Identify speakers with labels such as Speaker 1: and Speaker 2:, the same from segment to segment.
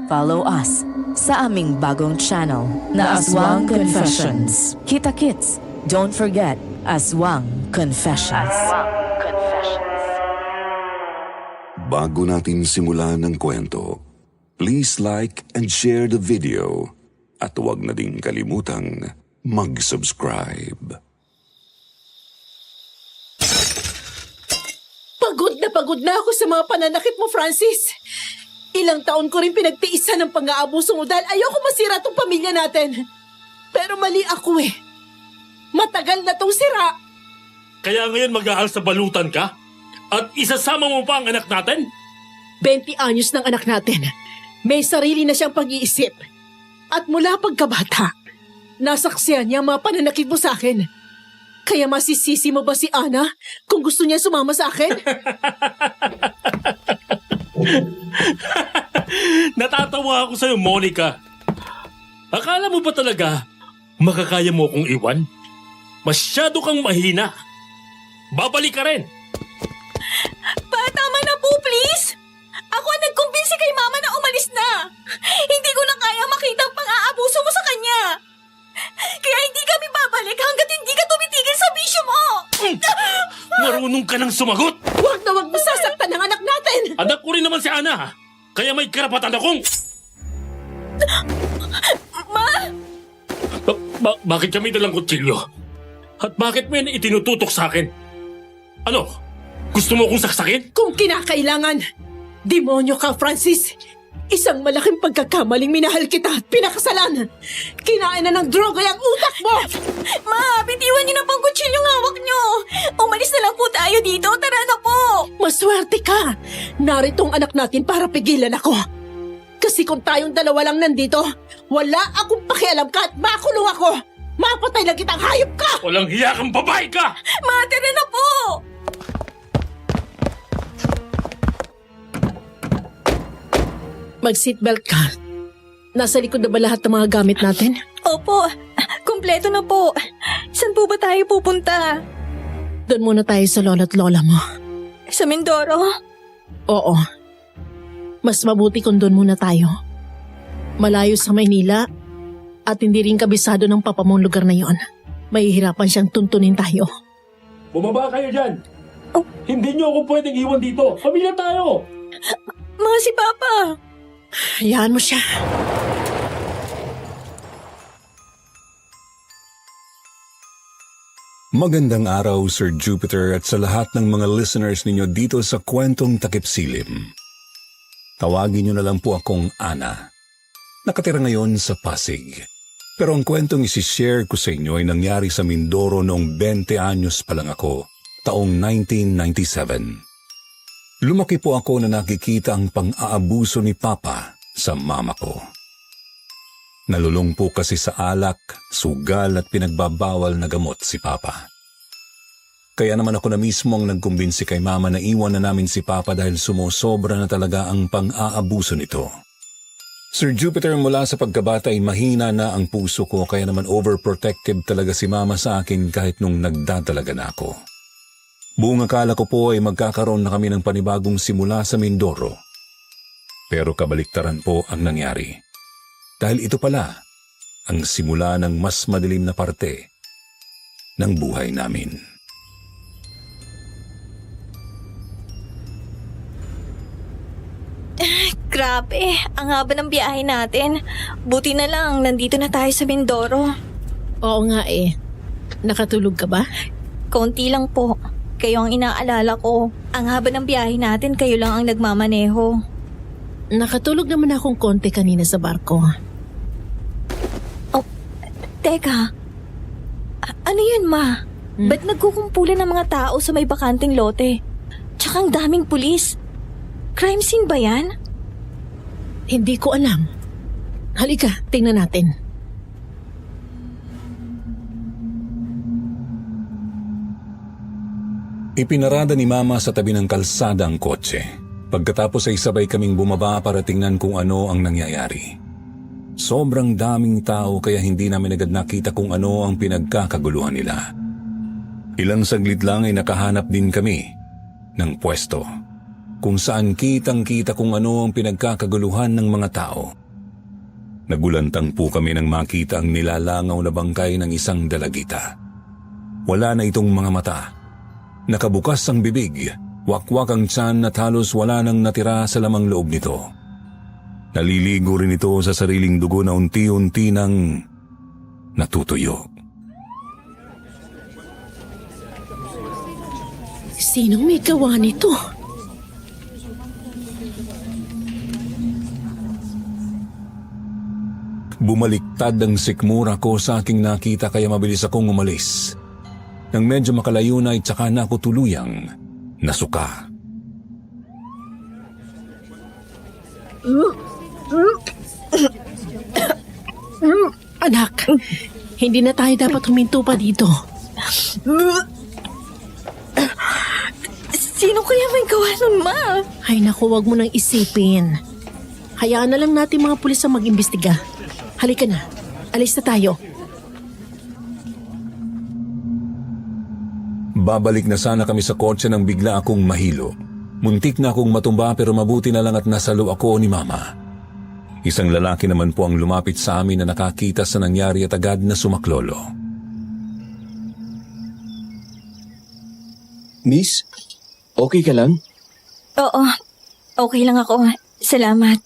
Speaker 1: Follow us sa aming bagong channel na Aswang Confessions. Kita-kits, don't forget Aswang Confessions.
Speaker 2: Bago natin simulan ng kwento, please like and share the video at huwag na ding kalimutang mag-subscribe.
Speaker 3: Pagod na ako sa mga pananakit mo, Francis. Ilang taon ko rin pinagtiisan ng pang-aabuso mo dahil ayoko masira tong pamilya natin. Pero mali ako eh. Matagal na tong sira.
Speaker 4: Kaya ngayon mag-aal sa balutan ka? At isasama mo pa ang anak natin?
Speaker 3: 20 anyos ng anak natin. May sarili na siyang pag-iisip. At mula pagkabata, nasaksihan niya ang mga pananakit mo sa akin. Kaya masisisi mo ba si Ana kung gusto niya sumama sa akin?
Speaker 4: Natatawa ako sa'yo, Monica. Akala mo ba talaga makakaya mo akong iwan? Masyado kang mahina. Babalik ka rin.
Speaker 5: Pa, tama na po, please! Ako ang nagkumbinsi kay Mama na umalis na. Hindi ko na kaya makita ang pang-aabuso mo sa kanya. Kaya hindi kami babalik hanggat hindi ka tumitigil sa bisyo mo!
Speaker 4: Marunong ka nang sumagot!
Speaker 3: Huwag na huwag mo sasaktan ang anak natin!
Speaker 4: Anak ko rin naman si Ana. Kaya may karapatan akong...
Speaker 5: Ma!
Speaker 4: Bakit kami dalang kutsilyo? At bakit mo yan itinututok sa akin? Ano? Gusto mo akong saksakin?
Speaker 3: Kung kinakailangan, demonyo ka, Francis! Isang malaking pagkakamaling minahal kita at pinakasalan. Kinain na ng droga yung utak mo!
Speaker 5: Ma, bitiwan niyo na pang kutsilyong hawak niyo. Umalis na lang po tayo dito. Tara na po.
Speaker 3: Maswerte ka! Narito ang anak natin para pigilan ako. Kasi kung tayong dalawa lang nandito, wala akong pakialam ka at makulong ako. Mapatay lang kitang hayop ka!
Speaker 4: Walang hiya kang babae ka!
Speaker 5: Ma, tara na po.
Speaker 3: Mag-seatbelt ka. Nasa likod na ba lahat ng mga gamit natin?
Speaker 5: Opo, kumpleto na po. Saan po ba tayo pupunta?
Speaker 3: Doon muna tayo sa lola't lola mo.
Speaker 5: Sa Mindoro?
Speaker 3: Oo. Mas mabuti kung doon muna tayo. Malayo sa Maynila at hindi rin kabisado ng papa mong lugar na yon. Mahihirapan siyang tuntunin tayo.
Speaker 4: Bumaba kayo dyan!
Speaker 5: Oh.
Speaker 4: Hindi niyo ako pwedeng iwan dito! Pamilya tayo!
Speaker 5: Mga si Papa!
Speaker 3: Hayaan mo siya.
Speaker 2: Magandang araw, Sir Jupiter, at sa lahat ng mga listeners ninyo dito sa Kwentong Takip Silim. Tawagin niyo na lang po akong Ana. Nakatira ngayon sa Pasig. Pero ang kwentong isi-share ko sa inyo ay nangyari sa Mindoro noong 20 anyos pa lang ako, taong 1997. Lumaki po ako na nakikita ang pang-aabuso ni Papa sa mama ko. Nalulung po kasi sa alak, sugal at pinagbabawal na gamot si Papa. Kaya naman ako na mismo ang nagkumbinsi kay Mama na iwan na namin si Papa dahil sumusobra na talaga ang pang-aabuso nito. Sir Jupiter, mula sa pagkabata ay mahina na ang puso ko kaya naman overprotective talaga si Mama sa akin kahit nung nagdadalaga na ako. Buong akala ko po ay magkakaroon na kami ng panibagong simula sa Mindoro. Pero kabaliktaran po ang nangyari. Dahil ito pala ang simula ng mas madilim na parte ng buhay namin.
Speaker 5: Grabe, ang haba ng biyahe natin. Buti na lang, nandito na tayo sa Mindoro.
Speaker 3: Oo nga eh. Nakatulog ka ba?
Speaker 5: Konti lang po. Kayo ang inaalala ko. Ang haba ng biyahe natin, kayo lang ang nagmamaneho.
Speaker 3: Nakatulog naman akong konti kanina sa barko.
Speaker 5: Oh, teka. Ano yun, Ma? Ba't nagkukumpulan ng mga tao sa may bakanting lote? Tsaka ang daming pulis. Crime scene ba yan?
Speaker 3: Hindi ko alam. Halika, tingnan natin.
Speaker 2: Ipinarada ni Mama sa tabi ng kalsada ang kotse. Pagkatapos ay sabay kaming bumaba para tingnan kung ano ang nangyayari. Sobrang daming tao kaya hindi namin agad nakita kung ano ang pinagkakaguluhan nila. Ilang saglit lang ay nakahanap din kami ng pwesto kung saan kitang-kita kung ano ang pinagkakaguluhan ng mga tao. Nagulantang po kami nang makita ang nilalangaw na bangkay ng isang dalagita. Wala na itong mga mata. Nakabukas ang bibig, wakwak ang tiyan at halos wala nang natira sa lamang loob nito. Naliligo rin ito sa sariling dugo na unti-unti nang natutuyo.
Speaker 3: Sinong may gawa nito?
Speaker 2: Bumaliktad ang sikmura ko sa aking nakita kaya mabilis akong umalis. Nang medyo makalayo na tsaka na ako tuluyang nasuka.
Speaker 3: Anak, hindi na tayo dapat huminto pa dito.
Speaker 5: Sino kaya may gawa nun, Ma?
Speaker 3: Ay naku, wag mo nang isipin. Hayaan na lang natin mga pulis ang mag-imbestiga. Halika na, alis na tayo.
Speaker 2: Babalik na sana kami sa kotse nang bigla akong mahilo. Muntik na akong matumba pero mabuti na lang at nasalo ako ni Mama. Isang lalaki naman po ang lumapit sa amin na nakakita sa nangyari at agad na sumaklolo.
Speaker 6: Miss, okay ka lang?
Speaker 5: Oo, okay lang ako. Salamat.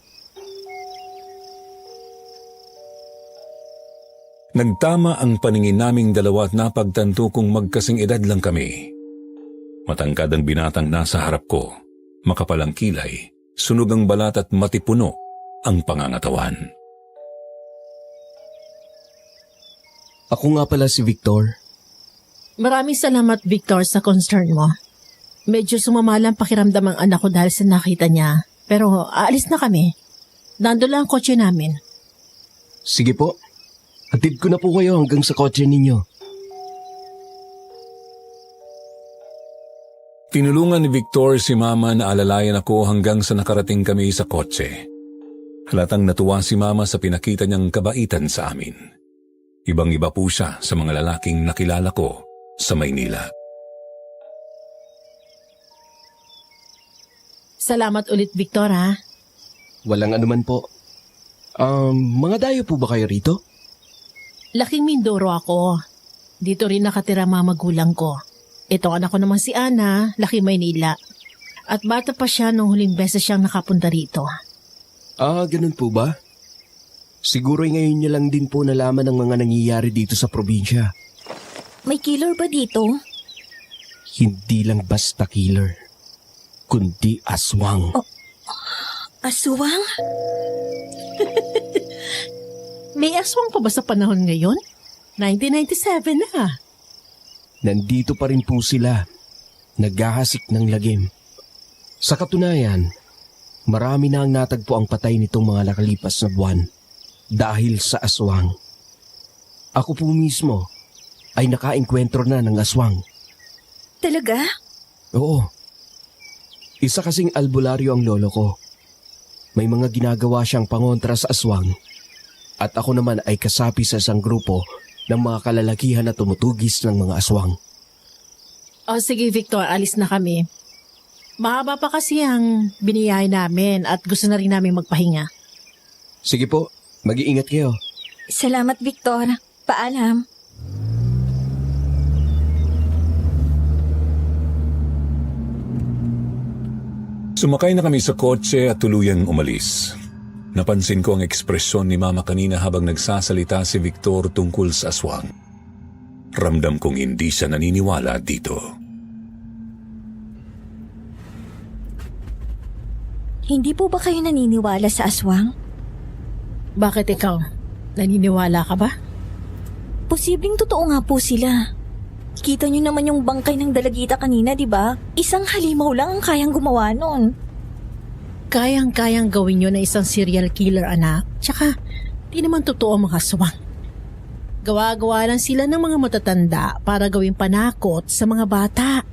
Speaker 2: Nagtama ang paningin naming dalawa at napagtanto kung magkasing edad lang kami. Matangkad ang binatang nasa harap ko, makapal ang kilay, sunog ang balat at matipuno ang pangangatawan.
Speaker 6: Ako nga pala si Victor.
Speaker 3: Maraming salamat, Victor, sa concern mo. Medyo sumamalang pakiramdam ang anak ko dahil sa nakita niya. Pero aalis na kami. Nando lang ang kotse namin.
Speaker 6: Sige po, hatid ko na po kayo hanggang sa kotse ninyo.
Speaker 2: Tinulungan ni Victor si Mama na alalayan ako hanggang sa nakarating kami sa kotse. Halatang natuwa si Mama sa pinakita niyang kabaitan sa amin. Ibang-iba po siya sa mga lalaking nakilala ko sa Maynila.
Speaker 3: Salamat ulit, Victor, ha?
Speaker 6: Walang anuman po. Mga dayo po ba kayo rito?
Speaker 3: Laking Mindoro ako. Dito rin nakatira mga magulang ko. Itong anak ko naman si Ana, laki Maynila. At bata pa siya nung huling beses siyang nakapunta rito.
Speaker 6: Ganun po ba? Siguro ngayon niyo lang din po nalaman ang mga nangyayari dito sa probinsya.
Speaker 5: May killer ba dito?
Speaker 6: Hindi lang basta killer, kundi aswang.
Speaker 5: Aswang?
Speaker 3: May aswang pa ba sa panahon ngayon? 1997 na.
Speaker 6: Nandito pa rin po sila, naghahasik ng lagim. Sa katunayan, marami na ang natagpo ang patay nitong mga nakalipas na buwan dahil sa aswang. Ako po mismo ay nakaengkwentro na ng aswang.
Speaker 5: Talaga?
Speaker 6: Oo. Isa kasing albularyo ang lolo ko. May mga ginagawa siyang pangontra sa aswang. At ako naman ay kasapi sa isang grupo ng mga kalalakihan na tumutugis ng mga aswang.
Speaker 3: O sige, Victor, alis na kami. Mahaba pa kasi ang biniyay namin at gusto na rin namin magpahinga.
Speaker 6: Sige po, mag-iingat kayo.
Speaker 5: Salamat, Victor. Paalam.
Speaker 2: Sumakay na kami sa kotse at tuluyang umalis. Napansin ko ang ekspresyon ni Mama kanina habang nagsasalita si Victor tungkol sa aswang. Ramdam kong hindi siya naniniwala dito.
Speaker 5: Hindi po ba kayo naniniwala sa aswang?
Speaker 3: Bakit ikaw? Naniniwala ka ba?
Speaker 5: Posibleng totoo nga po sila. Kita niyo naman yung bangkay ng dalagita kanina, di ba? Isang halimaw lang ang kayang gumawa nun.
Speaker 3: Kayang-kayang gawin yun na isang serial killer, anak. Tsaka, di naman totoo ang mga aswang. Gawa-gawa lang sila ng mga matatanda para gawing panakot sa mga bata.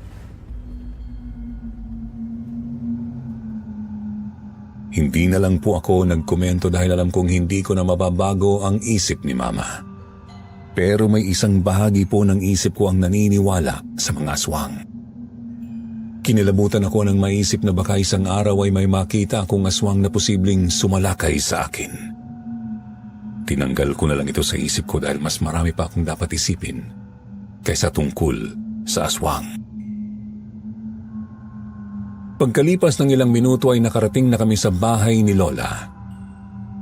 Speaker 2: Hindi na lang po ako nagkomento dahil alam kong hindi ko na mababago ang isip ni Mama. Pero may isang bahagi po ng isip ko ang naniniwala sa mga aswang. Kinilabutan ako nang maisip na baka isang araw ay may makita akong aswang na posibleng sumalakay sa akin. Tinanggal ko na lang ito sa isip ko dahil mas marami pa akong dapat isipin kaysa tungkol sa aswang. Pagkalipas ng ilang minuto ay nakarating na kami sa bahay ni Lola.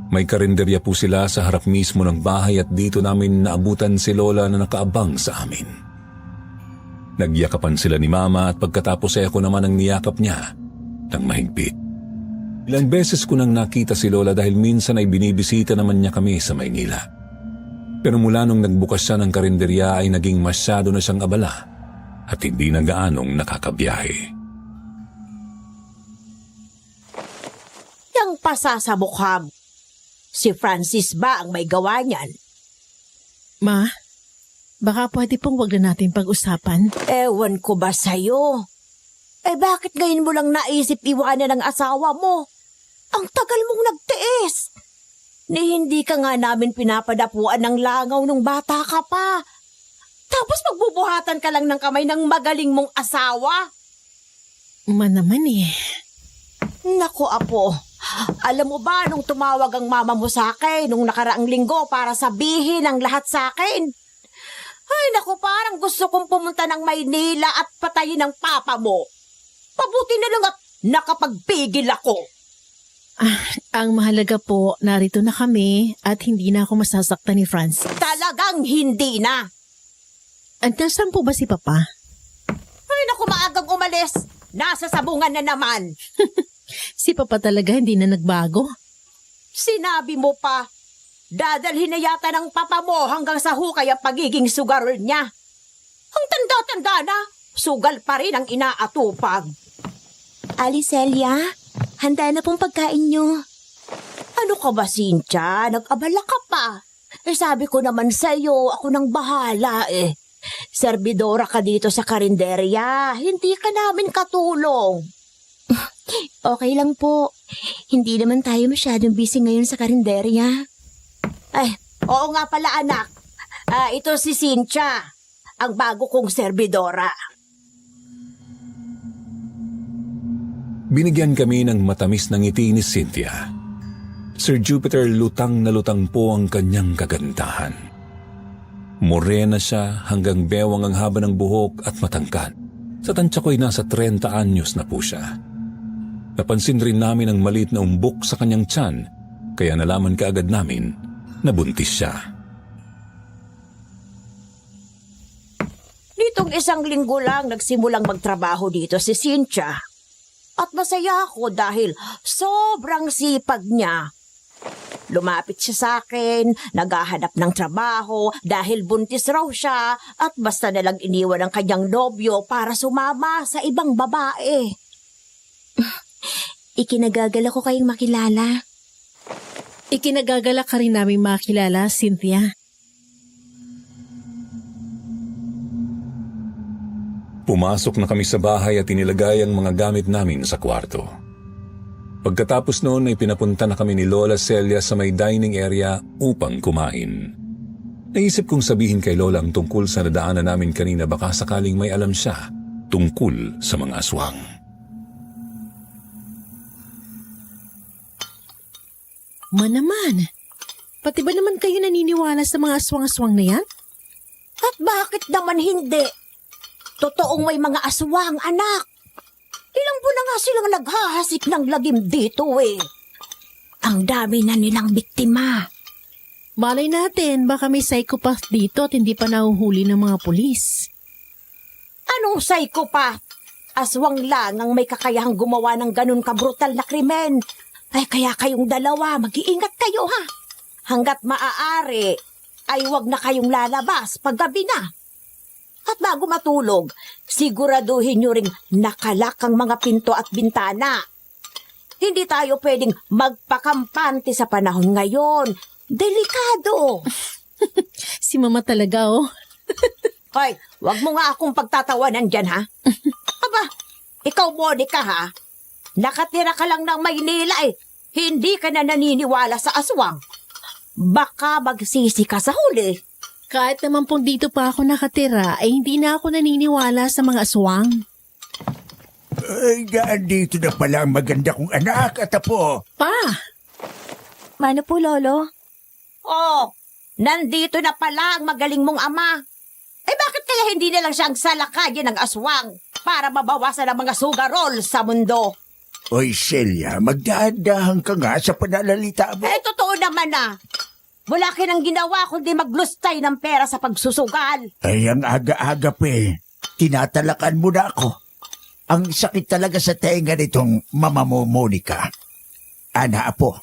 Speaker 2: May karinderya po sila sa harap mismo ng bahay at dito namin naabutan si Lola na nakaabang sa amin. Nagyakapan sila ni Mama at pagkatapos ay ako naman ang niyakap niya ng mahigpit. Ilang beses ko nang nakita si Lola dahil minsan ay binibisita naman niya kami sa Maynila. Pero mula nung nagbukas siya ng karinderya ay naging masyado na siyang abala at hindi na gaanong nakakabiyahe.
Speaker 7: Yang pasasabukha, si Francis ba ang may gawa niyan?
Speaker 3: Ma, baka pwede pong wag na natin pag-usapan.
Speaker 7: Ewan ko ba sa'yo? Bakit ngayon mo lang naisip iwanan ang asawa mo? Ang tagal mong nagtiis. Ni hindi ka nga namin pinapadapuan ng langaw nung bata ka pa. Tapos magbubuhatan ka lang ng kamay ng magaling mong asawa.
Speaker 3: Ma naman eh.
Speaker 7: Naku, apo. Alam mo ba nung tumawag ang mama mo sa akin nung nakaraang linggo para sabihin ang lahat sa akin? Ay, naku, parang gusto kong pumunta ng Maynila at patayin ang papa mo. Pabuti na lang at nakapagpigil ako.
Speaker 3: Ang mahalaga po, narito na kami at hindi na ako masasaktan ni Francis.
Speaker 7: Talagang hindi na.
Speaker 3: At nasaan po ba si Papa?
Speaker 7: Ay, naku, maagang umalis. Nasa sabungan na naman.
Speaker 3: Si Papa talaga hindi na nagbago.
Speaker 7: Sinabi mo pa, dadalhin na yata ng papa mo hanggang sa hukay ang pagiging sugarol niya. Ang tanda-tanda na, sugal pa rin ang inaatupag.
Speaker 5: Alicelia, handa na pong pagkain nyo.
Speaker 7: Ano ka ba, Cynthia? Nag-abala ka pa. Sabi ko naman sa'yo, ako nang bahala eh. Servidora ka dito sa karinderya, hindi ka namin katulong.
Speaker 5: Okay lang po. Hindi naman tayo masyadong busy ngayon sa karinderya.
Speaker 7: Ay, oo nga pala anak. Ito si Cynthia, ang bago kong servidora.
Speaker 2: Binigyan kami ng matamis na ngiti ni Cynthia. Sir Jupiter, lutang na lutang po ang kanyang kagandahan. Morena siya hanggang bewang ang haba ng buhok at matangkad. Sa tansya ko'y nasa 30 anyos na po siya. Napansin rin namin ang maliit na umbok sa kanyang tiyan, kaya nalaman kaagad namin na buntis siya.
Speaker 7: Nitong isang linggo lang nagsimulang magtrabaho dito si Cynthia. At masaya ako dahil sobrang sipag niya. Lumapit siya sa akin, naghahanap ng trabaho dahil buntis raw siya at basta nalang iniwan ang kanyang nobyo para sumama sa ibang babae.
Speaker 5: Ikinagagala ko kayong makilala.
Speaker 3: Ikinagagala ka rin namin makilala, Cynthia.
Speaker 2: Pumasok na kami sa bahay at inilagay ang mga gamit namin sa kwarto. Pagkatapos noon ay pinapunta na kami ni Lola Celia sa may dining area upang kumain. Naisip kong sabihin kay Lola ang tungkol sa nadaanan namin kanina, baka sakaling may alam siya tungkol sa mga aswang.
Speaker 3: Ma naman, pati ba naman kayo naniniwala sa mga aswang-aswang na yan?
Speaker 7: At bakit naman hindi? Totoong may mga aswang, anak. Ilang buwan na nga silang naghahasik ng lagim dito eh. Ang dami na nilang biktima.
Speaker 3: Malay natin, baka may psychopath dito at hindi pa nahuhuli ng mga pulis.
Speaker 7: Anong psychopath? Aswang lang ang may kakayahang gumawa ng ganun kabrutal na krimen. Ay kaya kayong dalawa, mag-iingat kayo ha. Hanggat maaari, ay huwag na kayong lalabas paggabi na. At bago matulog, siguraduhin nyo ring nakalak ang mga pinto at bintana. Hindi tayo pwedeng magpakampante sa panahon ngayon. Delikado.
Speaker 3: Si Mama talaga oh.
Speaker 7: Hoy, wag mo nga akong pagtatawanan dyan ha. Aba, ikaw Monica ha. Nakatira ka lang ng Maynila eh. Hindi ka na naniniwala sa aswang. Baka magsisi ka sa huli.
Speaker 3: Kahit naman pong dito pa ako nakatira, ay hindi na ako naniniwala sa mga aswang.
Speaker 8: Andito na pala ang maganda kong anak at apo.
Speaker 3: Pa,
Speaker 5: Mano po, Lolo?
Speaker 7: Oh, nandito na pala ang magaling mong ama. Eh bakit kaya hindi na lang siyang salakayin ng aswang para mabawasan ang mga sugarol sa mundo?
Speaker 8: Oy, Celia, magdahan-dahan ka nga sa pananalita mo.
Speaker 7: Eh, totoo naman na. Wala ka nang ginawa kundi maglustay ng pera sa pagsusugal.
Speaker 8: Ay, ang aga-aga pa eh. Tinatalakan mo na ako. Ang sakit talaga sa tenga nitong mama mo, Monica. Ana, apo,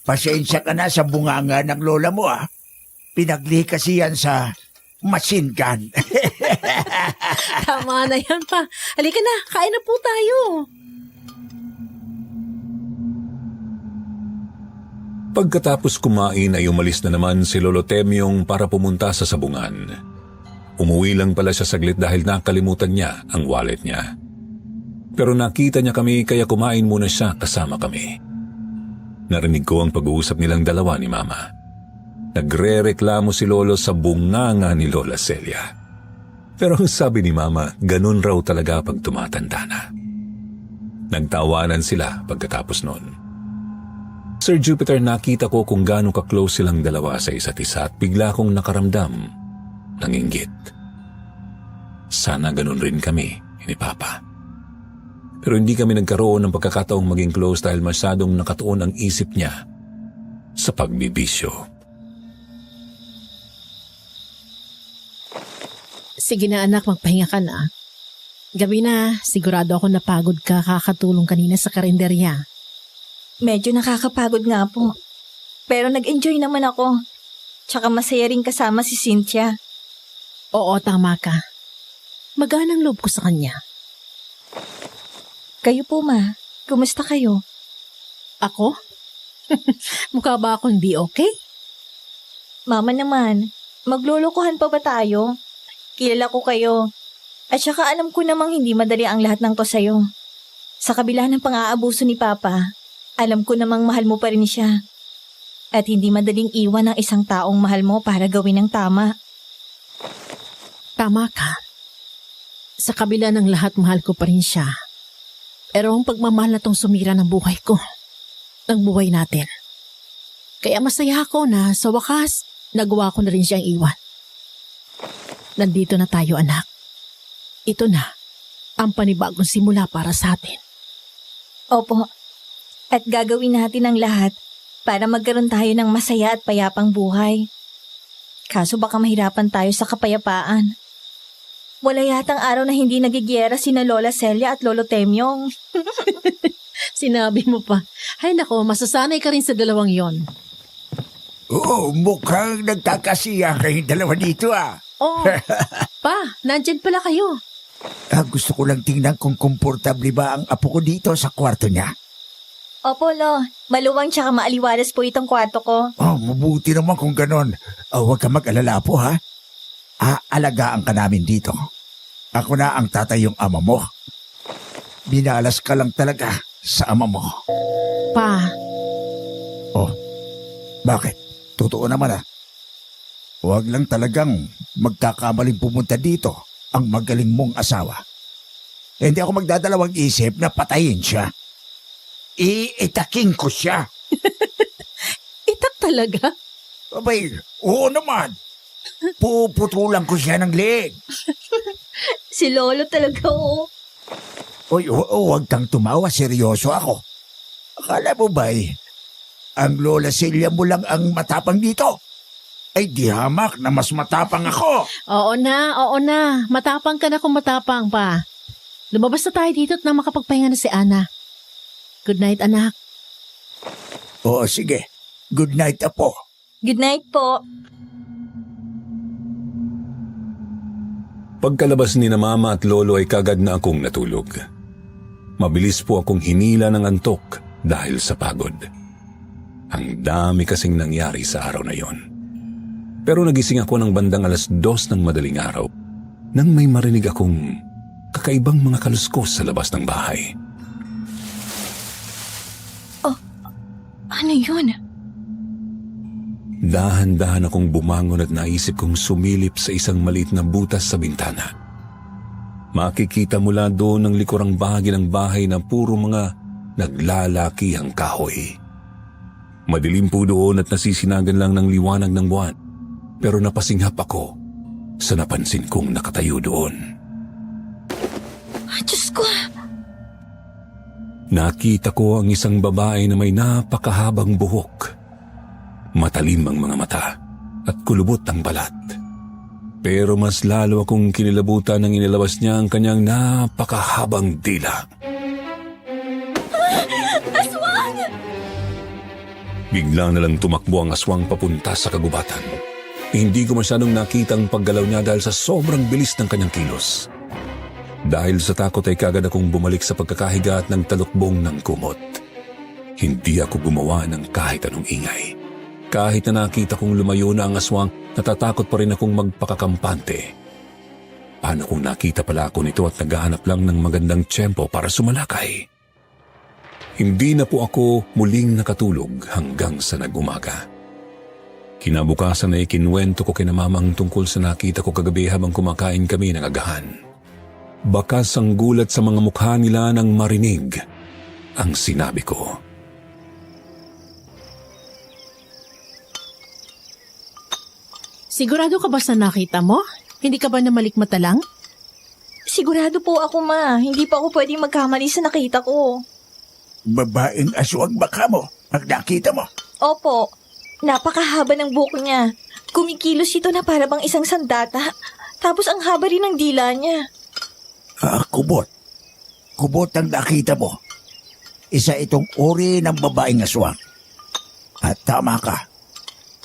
Speaker 8: pasensya ka na sa bunganga ng lola mo, ah. Pinagli kasi yan sa machine gun.
Speaker 3: tama na yan pa. Halika na, kain na po tayo.
Speaker 2: Pagkatapos kumain ay umalis na naman si Lolo Temyong para pumunta sa sabungan. Umuwi lang pala siya saglit dahil nakalimutan niya ang wallet niya. Pero nakita niya kami kaya kumain muna siya kasama kami. Narinig ko ang pag-uusap nilang dalawa ni Mama. Nagre-reklamo si Lolo sa bunganga ni Lola Celia. Pero ang sabi ni Mama, ganun raw talaga pag tumatanda na. Nagtawanan sila pagkatapos noon. Sir Jupiter, nakita ko kung gaano ka-close silang dalawa sa isa't isa at bigla kong nakaramdam ng inggit. Sana ganun rin kami ni Papa. Pero hindi kami nagkaroon ng pagkakataong maging close dahil masyadong nakatuon ang isip niya sa pagbibisyo.
Speaker 3: Sige na anak, magpahinga ka na. Gabi na, sigurado ako napagod ka kakatulong kanina sa karinderya.
Speaker 5: Medyo nakakapagod nga po. Pero nag-enjoy naman ako. Tsaka masaya rin kasama si Cynthia.
Speaker 3: Oo, tama ka. Maganang loob ko sa kanya.
Speaker 5: Kayo po, Ma. Kumusta kayo?
Speaker 3: Ako? Mukha ba ako hindi okay?
Speaker 5: Mama naman, maglulukuhan pa ba tayo? Kilala ko kayo. At saka alam ko namang hindi madali ang lahat ng to sa'yo. Sa kabila ng pang-aabuso ni Papa, alam ko namang mahal mo pa rin siya. At hindi madaling iwan ang isang taong mahal mo para gawin ang tama.
Speaker 3: Tama ka. Sa kabila ng lahat, mahal ko pa rin siya. Pero ang pagmamahal na tong sumira ng buhay ko, ng buhay natin. Kaya masaya ako na sa wakas, nagawa ko na rin siyang iwan. Nandito na tayo, anak. Ito na, ang panibagong simula para sa atin.
Speaker 5: Opo. At gagawin natin ang lahat para magkaroon tayo ng masaya at payapang buhay. Kaso baka mahirapan tayo sa kapayapaan. Wala yatang araw na hindi nagigiyera sina Lola Celia at Lolo Temyong.
Speaker 3: Sinabi mo pa. Ay nako, masasanay ka rin sa dalawang yon.
Speaker 8: Oo, mukhang nagkakasiya kayong dalawa dito, ah.
Speaker 3: Oh, pa, nandyan pala kayo.
Speaker 8: Gusto ko lang tingnan kung komportable ba ang apo ko dito sa kwarto niya.
Speaker 5: Opo, Lo. Maluwang tsaka maaliwalas po itong kwarto ko.
Speaker 8: Oh, mabuti naman kung ganon. Huwag ka mag-alala po, ha? Aalagaan ka namin dito. Ako na ang tatay yung ama mo. Binalas ka lang talaga sa ama mo.
Speaker 3: Pa,
Speaker 8: Oh, bakit? Totoo naman, ah. Huwag lang talagang magkakamaling pumunta dito ang magaling mong asawa. Hindi ako magdadalawang isip na patayin siya. Iitaking ko siya.
Speaker 3: itak talaga?
Speaker 8: Abay, oo naman. Puputulan ko siya ng leg.
Speaker 5: Si Lolo talaga, oh.
Speaker 8: Oy, huwag kang tumawa. Seryoso ako. Akala mo ba'y ang Lola Celia mo lang ang matapang dito? Ay di hamak na mas matapang ako.
Speaker 3: Oo na. Matapang ka na kung matapang pa. Lumabas na tayo dito at nang makapagpahinga na si Ana. Good night, anak.
Speaker 8: Oo, sige. Good night, apo.
Speaker 5: Good night po.
Speaker 2: Pagkalabas ni na Mama at Lolo ay kagad na akong natulog. Mabilis po akong hinila ng antok dahil sa pagod. Ang dami kasing nangyari sa araw na yon. Pero nagising ako ng bandang 2:00 ng madaling araw nang may marinig akong kakaibang mga kaluskos sa labas ng bahay.
Speaker 5: Ano yun?
Speaker 2: Dahan-dahan akong bumangon at naisip kong sumilip sa isang maliit na butas sa bintana. Makikita mula doon ang likurang bahagi ng bahay na puro mga naglalakihang kahoy. Madilim po doon at nasisinagan lang ng liwanag ng buwan. Pero napasinghap ako sa napansin kong nakatayo doon.
Speaker 5: Diyos ko!
Speaker 2: Nakita ko ang isang babae na may napakahabang buhok. Matalim ang mga mata at kulubot ang balat. Pero mas lalo akong kinilabutan nang inilabas niya ang kanyang napakahabang dila.
Speaker 5: Aswang!
Speaker 2: Bigla na lang tumakbo ang aswang papunta sa kagubatan. Hindi ko masyadong nakita ang paggalaw niya dahil sa sobrang bilis ng kanyang kilos. Dahil sa takot ay kagad akong bumalik sa pagkakahiga at ng talukbong ng kumot. Hindi ako gumawa ng kahit anong ingay. Kahit na nakita kong lumayo na ang aswang, natatakot pa rin akong magpakakampante. Paano kung nakita pala ako nito at naghahanap lang ng magandang tiyempo para sumalakay? Hindi na po ako muling nakatulog hanggang sa nag-umaga. Kinabukasan ay ikinwento ko kina mama ang tungkol sa nakita ko kagabi habang kumakain kami ng agahan. Bakas ang gulat sa mga mukha nila nang marinig ang sinabi ko.
Speaker 3: Sigurado ka ba sa nakita mo? Hindi ka ba namalikmata lang?
Speaker 5: Sigurado po ako, ma. Hindi pa ako pwedeng magkamali sa nakita ko.
Speaker 8: Babaeng aswang baka mo ang nakita mo.
Speaker 5: Opo. Napakahaba ng buhok niya. Kumikilos ito na para bang isang sandata. Tapos ang haba rin ng dila niya.
Speaker 8: Kubot. Kubot ang nakita mo. Isa itong uri ng babaeng aswang. At tama ka.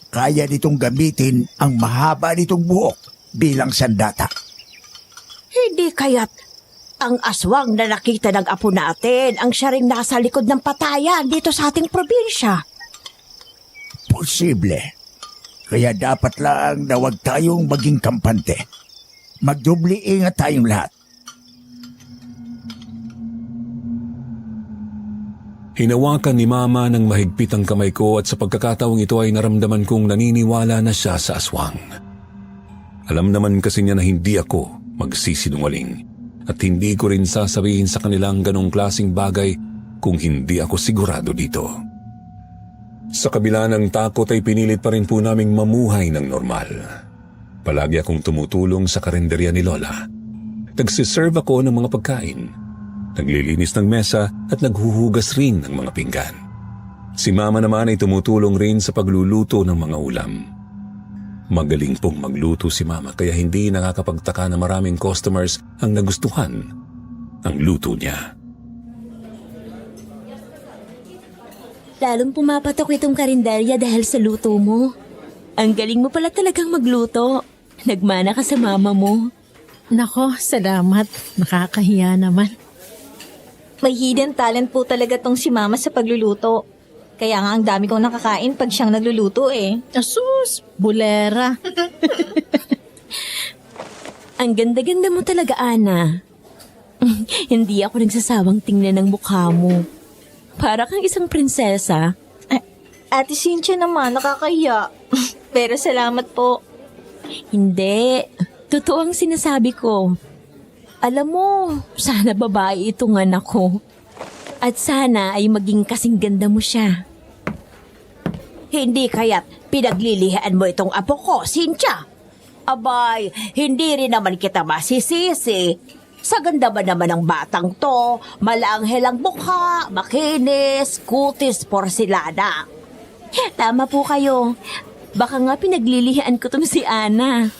Speaker 8: Kaya nitong gamitin ang mahaba nitong buhok bilang sandata.
Speaker 7: Hindi kaya't ang aswang na nakita ng apo natin ang siya ring nasa likod ng patayan dito sa ating probinsya.
Speaker 8: Posible. Kaya dapat lang na huwag tayong maging kampante. Magdubli ingat tayong lahat.
Speaker 2: Hinawakan ni mama ng mahigpit ang kamay ko at sa pagkakataong ito ay naramdaman kong naniniwala na siya sa aswang. Alam naman kasi niya na hindi ako magsisinungaling at hindi ko rin sasabihin sa kanilang ganong klaseng bagay kung hindi ako sigurado dito. Sa kabila ng takot ay pinilit pa rin po naming mamuhay ng normal. Palagi akong tumutulong sa karinderya ni Lola. Nagsiserve ako ng mga pagkain. Naglilinis ng mesa at naghuhugas rin ng mga pinggan. Si mama naman ay tumutulong rin sa pagluluto ng mga ulam. Magaling pong magluto si mama kaya hindi nakakapagtaka na maraming customers ang nagustuhan ang luto niya.
Speaker 5: Lalong pumapatok itong karinderya dahil sa luto mo. Ang galing mo pala talagang magluto. Nagmana ka sa mama mo.
Speaker 3: Nako, salamat. Nakakahiya naman.
Speaker 5: May hidden talent po talaga tong si mama sa pagluluto. Kaya nga ang dami kong nakakain pag siyang nagluluto eh.
Speaker 3: Asus, bulera.
Speaker 5: Ang ganda-ganda mo talaga, Ana. Hindi ako nagsasawang tingnan ng mukha mo. Para kang isang prinsesa. Ate Cynthia naman, nakakahiya. Pero salamat po. Hindi. Totoo ang sinasabi ko. Alam mo, sana babae itong anak ko. At sana ay maging kasing ganda mo siya.
Speaker 7: Hindi kaya't pinaglilihaan mo itong apo ko, Cynthia. Abay, hindi rin naman kita masisisi. Sa ganda ba naman ng batang to, malaanghel ang mukha, makinis, kutis, porselana.
Speaker 5: Tama po kayo. Baka nga pinaglilihaan ko tong si Ana.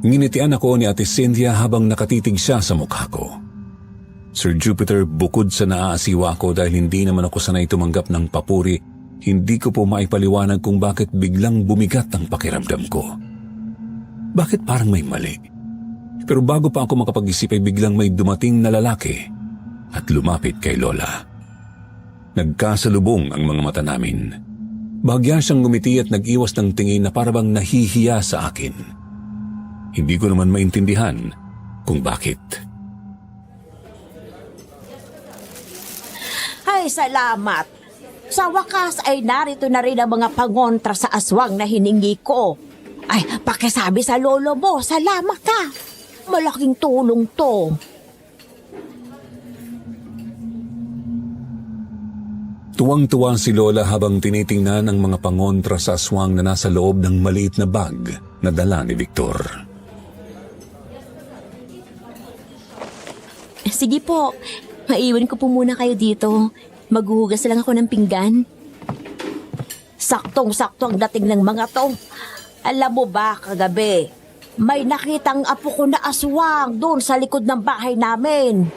Speaker 2: Nginitian ako ni Ate Cynthia habang nakatitig siya sa mukha ko. Sir Jupiter, bukod sa naaasiwa ko dahil hindi naman ako sanay tumanggap ng papuri, hindi ko po maipaliwanag kung bakit biglang bumigat ang pakiramdam ko. Bakit parang may mali? Pero bago pa ako makapag-isip ay biglang may dumating na lalaki at lumapit kay Lola. Nagkasalubong ang mga mata namin. Bahagya siyang ngumiti at nag-iwas ng tingin na parabang nahihiya sa akin. Hindi ko naman maintindihan kung bakit.
Speaker 7: Ay, salamat. Sa wakas ay narito na rin ang mga pangontra sa aswang na hiningi ko. Ay, pakisabi sa lolo mo, salamat ha. Malaking tulong to.
Speaker 2: Tuwang-tuwa si Lola habang tinitingnan ang mga pangontra sa aswang na nasa loob ng maliit na bag na dala ni Victor.
Speaker 5: Sige po, maiwan ko po muna kayo dito. Maghuhugas lang ako ng pinggan.
Speaker 7: Saktong-sakto ang dating ng mga to. Alam mo ba, kagabi, may nakitang apo ko na aswang doon sa likod ng bahay namin.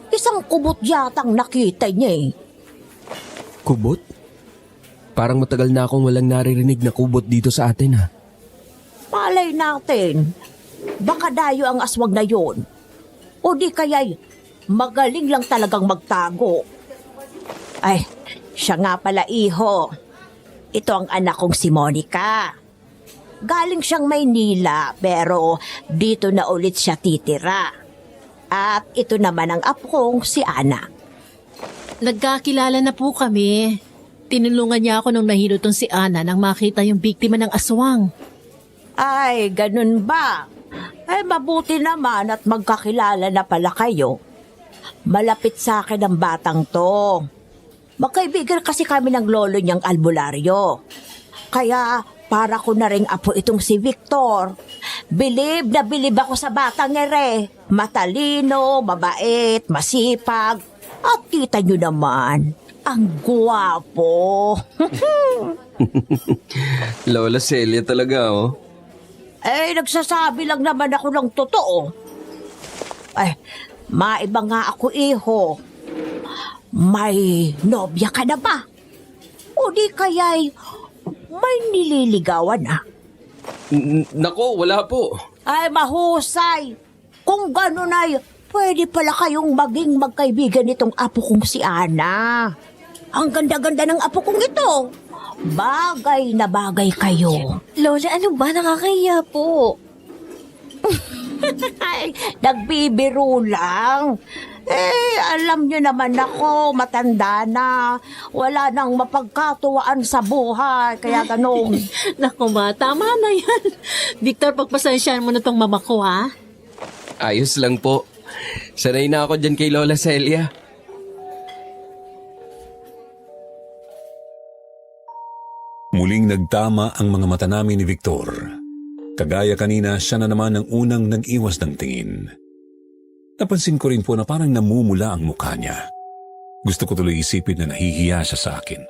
Speaker 7: Isang kubot yatang nakita niya eh.
Speaker 6: Kubot? Parang matagal na akong walang naririnig na kubot dito sa atin ha.
Speaker 7: Malay natin, baka dayo ang aswang na yon. O di kaya'y magaling lang talagang magtago. Ay, siya nga pala iho. Ito ang anak kong si Monica. Galing siyang Maynila pero dito na ulit siya titira. At ito naman ang apo kong si Ana.
Speaker 3: Nagkakilala na po kami. Tinulungan niya ako nung nahilo tong si Ana nang makita yung biktima ng aswang.
Speaker 7: Ay, ganun ba? Ay, mabuti naman at magkakilala na pala kayo. Malapit sa akin ang batang to. Magkaibigan kasi kami ng lolo niyang albularyo. Kaya para ko na ring apo itong si Victor. Bilib na bilib ako sa batang ere. Matalino, mabait, masipag. At kita nyo naman, ang guwapo.
Speaker 6: Lola Celia talaga oh.
Speaker 7: Eh, nagsasabi lang naman ako ng totoo. Ay, maiba nga ako, iho. May nobya ka na ba? O di kaya'y may nililigawan na?
Speaker 6: Nako, wala po.
Speaker 7: Ay, mahusay. Kung gano'n ay, pwede pala kayong maging magkaibigan nitong apo kong si Ana. Ang ganda-ganda ng apo kong ito. Bagay na bagay kayo.
Speaker 5: Lola, ano ba? Nakakahiya po.
Speaker 7: Ay, nagbibiro lang. Eh, alam nyo naman ako, matanda na. Wala nang mapagkatuwaan sa buhay, kaya ganun.
Speaker 3: Naku ma, tama na yan. Victor, pagpasensyahan mo na tong mama ko ha.
Speaker 6: Ayos lang po. Sanay na ako dyan kay Lola Celia.
Speaker 2: Muling nagtama ang mga mata namin ni Victor. Kagaya kanina, siya na naman ang unang nag-iwas ng tingin. Napansin ko rin po na parang namumula ang mukha niya. Gusto ko tuloy isipin na nahihiya siya sa akin.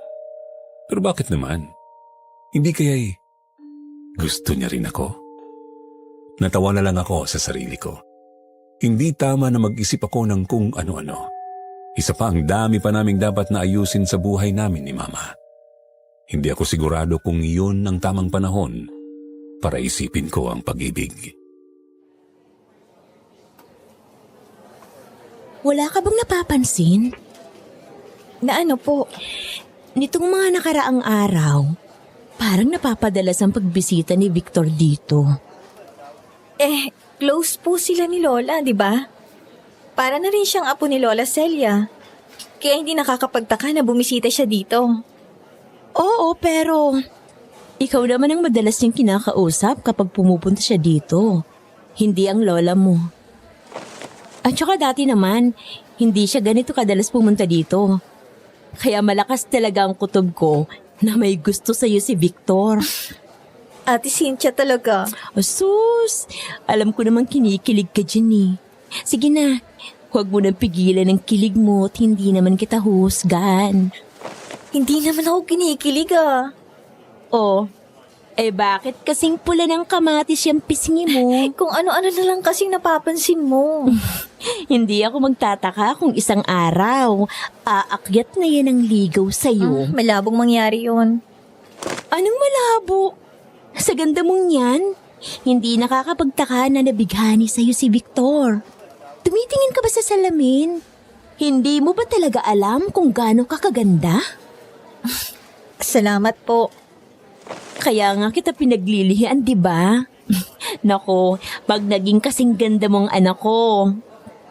Speaker 2: Pero bakit naman? Hindi kaya'y gusto niya rin ako? Natawa na lang ako sa sarili ko. Hindi tama na mag-isip ako ng kung ano-ano. Isa pa, ang dami pa naming dapat na ayusin sa buhay namin ni Mama. Hindi ako sigurado kung iyon ang tamang panahon para isipin ko ang pag-ibig.
Speaker 5: Wala ka bang napapansin?
Speaker 9: Na ano po?
Speaker 5: Nitong mga nakaraang araw, parang napapadalas ang pagbisita ni Victor dito.
Speaker 9: Close po sila ni Lola, di ba? Para na rin siyang apo ni Lola Celia. Kaya hindi nakakapagtaka na bumisita siya dito.
Speaker 5: Oo, pero ikaw naman ang madalas niyang kinakausap kapag pumupunta siya dito. Hindi ang lola mo. At saka dati naman, hindi siya ganito kadalas pumunta dito. Kaya malakas talaga ang kutob ko na may gusto sa'yo si Victor.
Speaker 9: Ate Cynthia talaga.
Speaker 5: Sus, alam ko namang kinikilig ka dyan eh. Sige na, huwag mo nang pigilan ang kilig mo at hindi naman kita husgan.
Speaker 9: Hindi naman ako kinikilig ah.
Speaker 5: Oh, bakit kasing pula ng kamatis yung pisngi mo?
Speaker 9: Kung ano-ano na lang kasing napapansin mo.
Speaker 5: Hindi ako magtataka kung isang araw, aakyat na yan ang ligaw sa'yo.
Speaker 9: Malabong mangyari yun.
Speaker 5: Anong malabo? Sa ganda mong yan, hindi nakakapagtaka na nabighani sa'yo si Victor. Tumitingin ka ba sa salamin? Hindi mo ba talaga alam kung gaano ka kaganda?
Speaker 9: Salamat po.
Speaker 5: Kaya nga kita pinaglilihian, di ba? Nako, pag naging kasing ganda mong anak ko,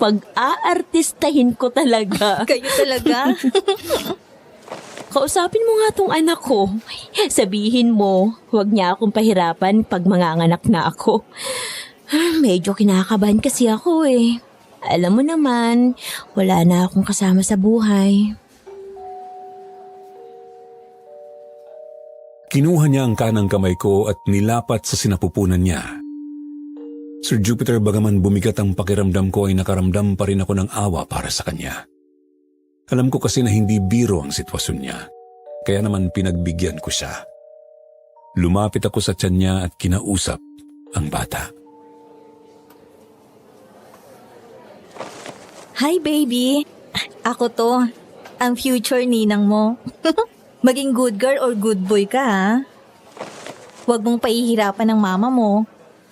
Speaker 5: pag-aartistahin ko talaga.
Speaker 9: Kayo talaga?
Speaker 10: Kausapin mo nga tong anak ko. Sabihin mo, huwag niya akong pahirapan pag manganganak na ako. Medyo kinakabahan kasi ako eh. Alam mo naman, wala na akong kasama sa buhay.
Speaker 2: Kinuha niya ang kanang kamay ko at nilapat sa sinapupunan niya. Sir Jupiter, bagaman bumigat ang pakiramdam ko ay nakaramdam pa rin ako ng awa para sa kanya. Alam ko kasi na hindi biro ang sitwasyon niya, kaya naman pinagbigyan ko siya. Lumapit ako sa tiyan niya at kinausap ang bata.
Speaker 9: Hi, baby. Ako to, ang future ninang mo. Maging good girl or good boy ka, ha? Huwag mong paihirapan ng mama mo.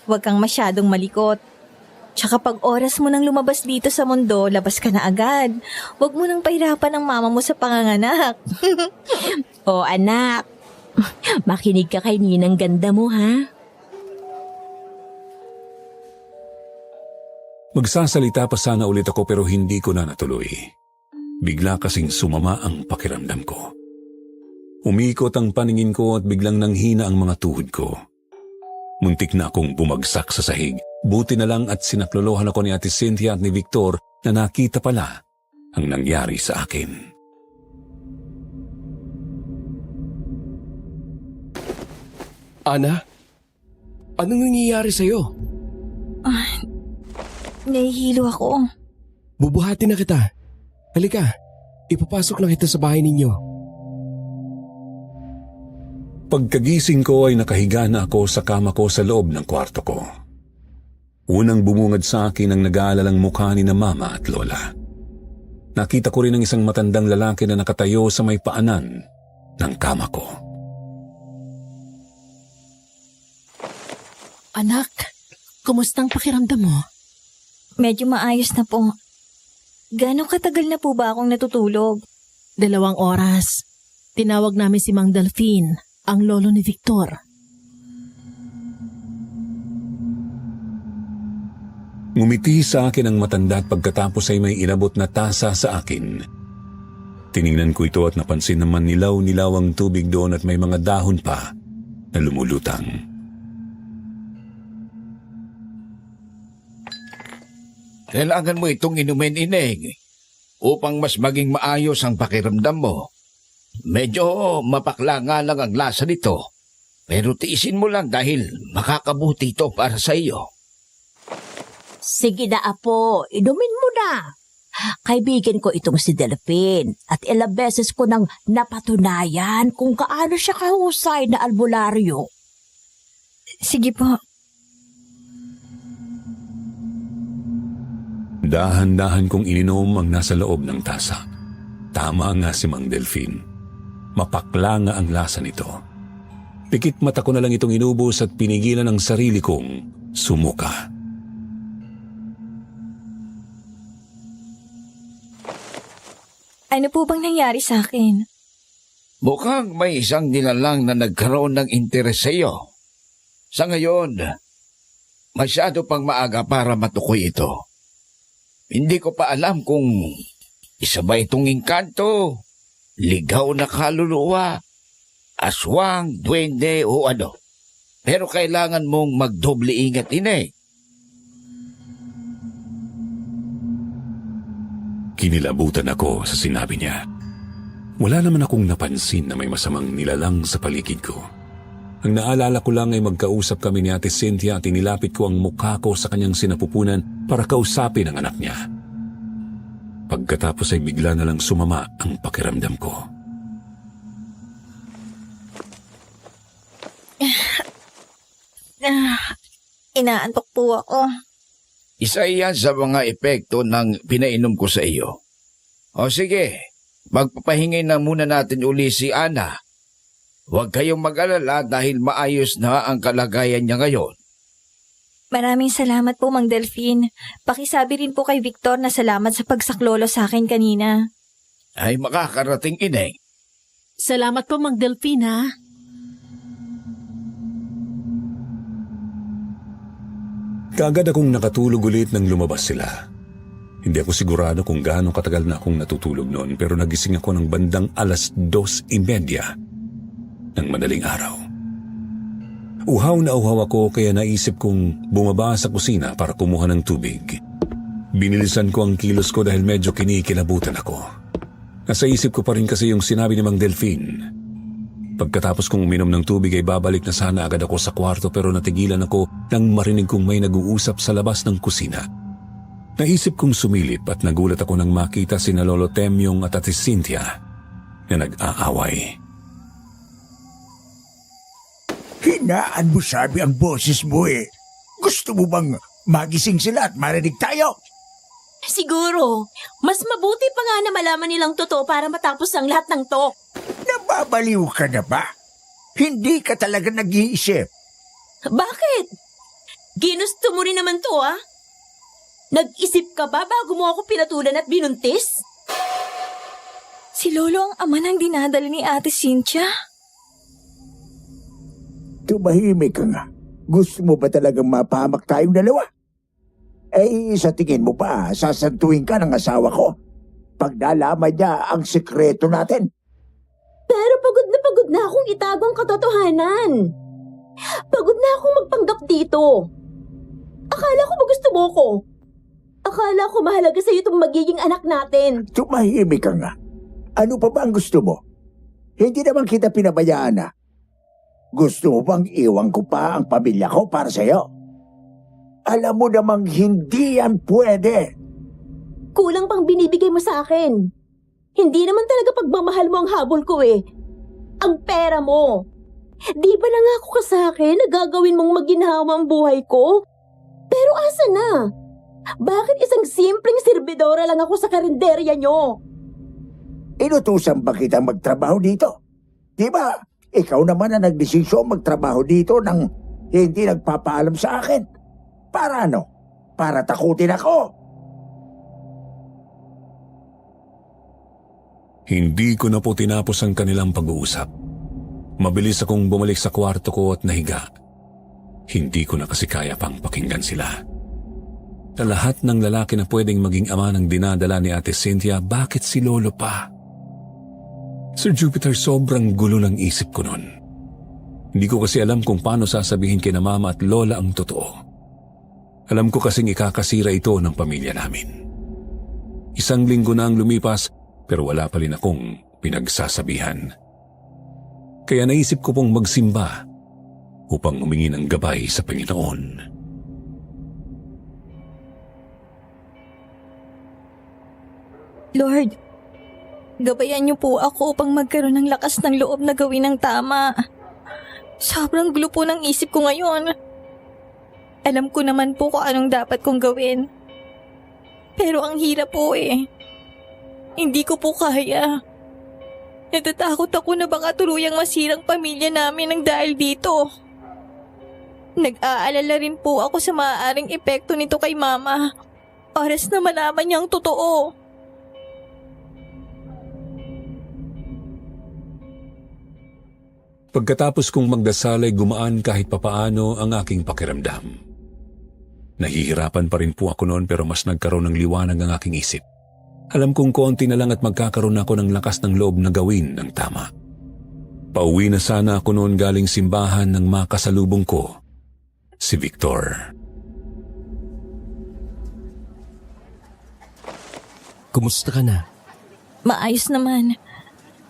Speaker 9: Huwag kang masyadong malikot. Tsaka pag oras mo nang lumabas dito sa mundo, labas ka na agad. Huwag mo nang pahirapan ng mama mo sa panganganak.
Speaker 10: O anak, makinig ka kay ninang ganda mo ha.
Speaker 2: Magsasalita pa sana ulit ako pero hindi ko na natuloy. Bigla kasing sumama ang pakiramdam ko. Umikot ang paningin ko at biglang nanghina ang mga tuhod ko. Muntik na akong bumagsak sa sahig. Buti na lang at sinaklolohan ako ni Ate Cynthia at ni Victor na nakita pala ang nangyari sa akin.
Speaker 6: Ana, anong nangyayari sa'yo?
Speaker 9: Nahihilo ako.
Speaker 6: Bubuhatin na kita. Halika, ipapasok na kita sa bahay ninyo.
Speaker 2: Pagkagising ko ay nakahiga na ako sa kama ko sa loob ng kwarto ko. Unang bumungad sa akin ang nag-aalalang mukha ni na mama at lola. Nakita ko rin ang isang matandang lalaki na nakatayo sa may paanan ng kama ko.
Speaker 3: Anak, kumustang pakiramdam mo?
Speaker 9: Medyo maayos na po. Gano'ng katagal na po ba akong natutulog?
Speaker 3: 2 oras. Tinawag namin si Mang Delphine, ang lolo ni Victor.
Speaker 2: Ngumiti sa akin ang matanda at pagkatapos ay may inabot na tasa sa akin. Tiningnan ko ito at napansin naman nilaw-nilaw ang tubig doon at may mga dahon pa na lumulutang.
Speaker 8: Kailangan mo itong inumin, Ineng, upang mas maging maayos ang pakiramdam mo. Medyo mapakla nga lang ang lasa nito, pero tiisin mo lang dahil makakabuti ito para sa iyo.
Speaker 10: Sige na apo, inumin mo na. Kaibigan ko itong si Delphine at ilang beses ko nang napatunayan kung kaano siya kahusay na albularyo.
Speaker 9: Sige po.
Speaker 2: Dahan-dahan kong ininom ang nasa loob ng tasa. Tama nga si Mang Delphine. Mapakla nga ang lasa nito. Pikit mata ko na lang itong inubos at pinigilan ang sarili kong sumuka.
Speaker 9: Ano po bang nangyari sa akin?
Speaker 8: Mukhang may isang nilalang na nagkaroon ng interes sa iyo. Sa ngayon, masyado pang maaga para matukoy ito. Hindi ko pa alam kung isa ba itong engkanto, ligaw na kaluluwa, aswang, duwende o ano. Pero kailangan mong magdoble ingat, Ineng.
Speaker 2: Kinilabutan ako sa sinabi niya. Wala naman akong napansin na may masamang nilalang sa paligid ko. Ang naalala ko lang ay magkausap kami ni Ate Cynthia at inilapit ko ang mukha ko sa kanyang sinapupunan para kausapin ang anak niya. Pagkatapos ay bigla na lang sumama ang pakiramdam ko.
Speaker 9: Inaantok po ako.
Speaker 8: Isa iyan sa mga epekto ng pinainom ko sa iyo. O sige, magpapahingay na muna natin uli si Ana. Huwag kayong mag-alala dahil maayos na ang kalagayan niya ngayon.
Speaker 9: Maraming salamat po, Mang Delphine. Pakisabi rin po kay Victor na salamat sa pagsaklolo sa akin kanina.
Speaker 8: Ay makakarating, Ineng.
Speaker 3: Salamat po, Mang Delphine, ha?
Speaker 2: Kaagad akong nakatulog ulit nang lumabas sila. Hindi ako sigurado kung gaano katagal na akong natutulog noon pero nagising ako ng bandang 2:30 ng madaling araw. Uhaw na uhaw ako kaya naisip kong bumaba sa kusina para kumuha ng tubig. Binilisan ko ang kilos ko dahil medyo kinikilabutan ako. Nasa isip ko pa rin kasi yung sinabi ni Mang Delphine. Pagkatapos kong uminom ng tubig ay babalik na sana agad ako sa kwarto pero natigilan ako nang marinig kong may nag-uusap sa labas ng kusina. Naisip kong sumilip at nagulat ako nang makita sina Lolo Temyong at Ate Cynthia na nag-aaway.
Speaker 8: Hinaan mo sabi ang boses mo eh. Gusto mo bang magising sila at marinig tayo?
Speaker 10: Siguro, mas mabuti pa nga na malaman nilang totoo para matapos ang lahat ng to.
Speaker 8: Nababaliw ka na ba? Hindi ka talaga nag-iisip.
Speaker 10: Bakit? Ginusto mo rin naman to, ah? Nag-isip ka ba bago mo ako pinatulan at binuntis?
Speaker 9: Si Lolo ang ama ng dinadala ni Ate Cynthia.
Speaker 8: Tumahimik ka nga. Gusto mo ba talagang mapahamak tayong dalawa? Eh, sa tingin mo pa, sasantuin ka ng asawa ko pag nalaman niya ang sikreto natin.
Speaker 10: Pero pagod na akong itago ang katotohanan. Pagod na akong magpanggap dito. Akala ko ba gusto mo ko? Akala ko mahalaga sa'yo itong magiging anak natin.
Speaker 8: Tumahimik ka nga. Ano pa ba ang gusto mo? Hindi naman kita pinabayaan na. Gusto mo bang iwan ko pa ang pamilya ko para sa'yo? Alam mo namang hindi yan pwede.
Speaker 10: Kulang pang binibigay mo sa akin. Hindi naman talaga pagmamahal mo ang habol ko eh. Ang pera mo. Di ba nangako ka sa akin na gagawin mong maginhawa ang buhay ko? Pero asa na? Bakit isang simpleng serbidora lang ako sa karinderya nyo?
Speaker 8: Inutusan ba kitang magtrabaho dito? Di ba? Ikaw naman ang nagdesisyon magtrabaho dito nang hindi nagpapaalam sa akin. Para ano? Para takutin ako?
Speaker 2: Hindi ko na po tinapos ang kanilang pag-uusap. Mabilis akong bumalik sa kwarto ko at nahiga. Hindi ko na kasi kaya pang pakinggan sila. Sa lahat ng lalaki na pwedeng maging ama ng dinadala ni Ate Cynthia, bakit si Lolo pa? Sir Jupiter, sobrang gulo ng isip ko noon. Hindi ko kasi alam kung paano sasabihin kina Mama at Lola ang totoo. Alam ko kasing ikakasira ito ng pamilya namin. 1 linggo na ang lumipas pero wala pa rin akong pinagsasabihan. Kaya naisip ko pong magsimba upang humingi ng gabay sa Panginoon.
Speaker 9: Lord, gabayan niyo po ako upang magkaroon ng lakas ng loob na gawin ang tama. Sobrang gulo po ng isip ko ngayon. Alam ko naman po kung anong dapat kong gawin. Pero ang hirap po eh. Hindi ko po kaya. Natatakot ako na baka tuluyang masirang pamilya namin ng dahil dito. Nag-aalala rin po ako sa maaaring epekto nito kay Mama. Oras na malaman niya ang totoo.
Speaker 2: Pagkatapos kong magdasal ay gumaan kahit papaano ang aking pakiramdam. Nahihirapan pa rin po ako noon pero mas nagkaroon ng liwanag ang aking isip. Alam kong konti na lang at magkakaroon ako ng lakas ng loob na gawin ng tama. Pauwi na sana ako noon galing simbahan nang makasalubong ko si Victor.
Speaker 6: Kumusta ka na?
Speaker 9: Maayos naman.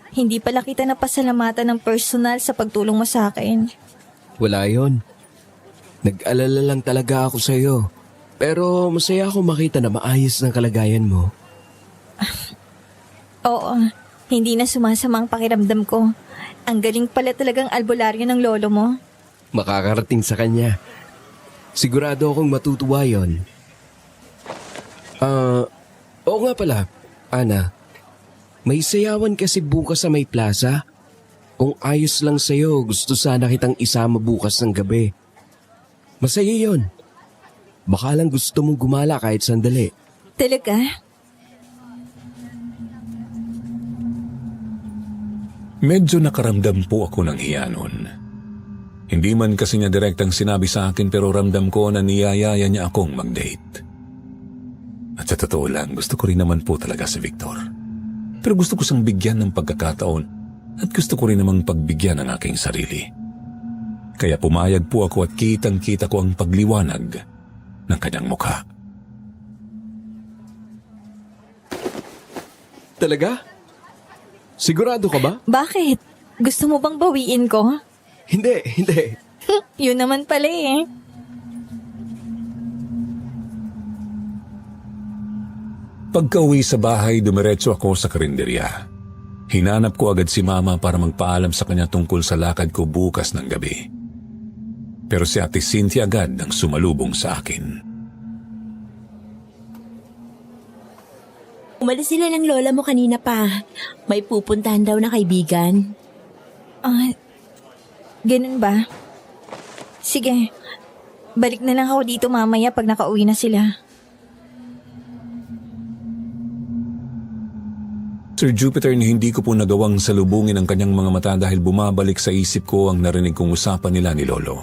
Speaker 9: Hindi pala kita napasalamatan ng personal sa pagtulong mo sa akin.
Speaker 6: Wala yon. Nag-alala lang talaga ako sa iyo. Pero masaya ako makita na maayos ng kalagayan mo.
Speaker 9: Oo, hindi na sumasama ang pakiramdam ko. Ang galing pala talagang albularyo ng lolo mo.
Speaker 6: Makakarating sa kanya. Sigurado akong matutuwa yon. Oo nga pala, Ana. May sayawan kasi bukas sa may plaza. Kung ayos lang sa'yo, gusto sana kitang isama bukas ng gabi. Masaya yon. Baka lang gusto mong gumala kahit sandali.
Speaker 9: Talaga?
Speaker 2: Medyo nakaramdam po ako ng hiya noon. Hindi man kasi niya direktang sinabi sa akin pero ramdam ko na niyayaya niya akong mag-date. At At sa totoo lang, gusto ko rin naman po talaga si Victor. Pero gusto ko siyang bigyan ng pagkakataon at gusto ko rin namang pagbigyan ng aking sarili. Kaya pumayag po ako at kitang-kita ko ang pagliwanag ng kanyang mukha.
Speaker 6: Talaga? Sigurado ka ba?
Speaker 9: Bakit? Gusto mo bang bawiin ko?
Speaker 6: Hindi.
Speaker 9: Yun naman pala eh.
Speaker 2: Pagka-uwi sa bahay, dumiretso ako sa karinderya. Hinanap ko agad si Mama para magpaalam sa kanya tungkol sa lakad ko bukas ng gabi. Pero si Ate Cynthia agad ang sumalubong sa akin.
Speaker 10: Umalis sila ng lola mo kanina pa. May pupuntahan daw na kaibigan.
Speaker 9: Ganun ba? Sige, balik na lang ako dito mamaya pag nakauwi na sila.
Speaker 2: Sir Jupiter, hindi ko po nagawang salubungin ang kanyang mga mata dahil bumabalik sa isip ko ang narinig kong usapan nila ni Lolo.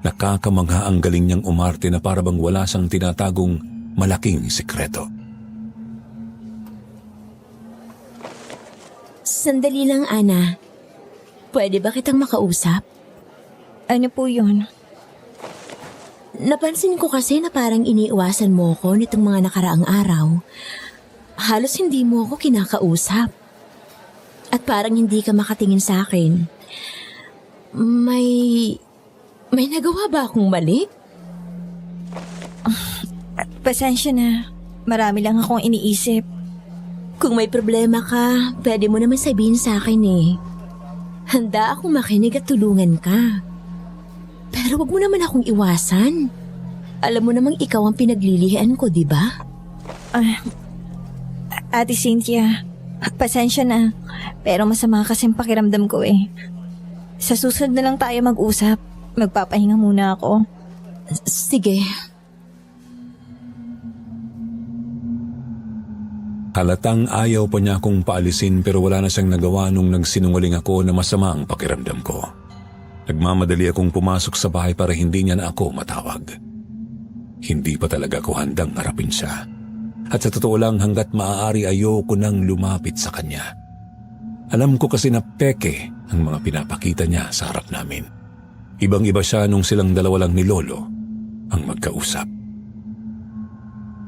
Speaker 2: Nakakamangha ang galing niyang umarte na para bang wala siyang tinatagong malaking sikreto.
Speaker 10: Sandali lang, Ana. Pwede ba kitang makausap?
Speaker 9: Ano po yun?
Speaker 10: Napansin ko kasi na parang iniiwasan mo ko nitong mga nakaraang araw. Halos hindi mo ako kinakausap. At parang hindi ka makatingin sa akin. May nagawa ba akong mali?
Speaker 9: Pasensya na. Marami lang akong iniisip.
Speaker 10: Kung may problema ka, pwede mo naman sabihin sa akin eh. Handa akong makinig at tulungan ka. Pero wag mo naman akong iwasan. Alam mo namang ikaw ang pinaglilihian ko, di ba?
Speaker 9: Ate Cynthia, pasensya na. Pero masama kasing pakiramdam ko eh. Sa susunod na lang tayo mag-usap. Magpapahinga muna ako.
Speaker 10: Sige.
Speaker 2: Halatang ayaw pa niya akong paalisin pero wala na siyang nagawa nung nagsinungaling ako na masama ang pakiramdam ko. Nagmamadali akong pumasok sa bahay para hindi niya na ako matawag. Hindi pa talaga ako handang harapin siya. At sa totoo lang hanggat maaari ayoko nang lumapit sa kanya. Alam ko kasi na peke ang mga pinapakita niya sa harap namin. Ibang-iba siya nung silang dalawa lang ni Lolo ang magkausap.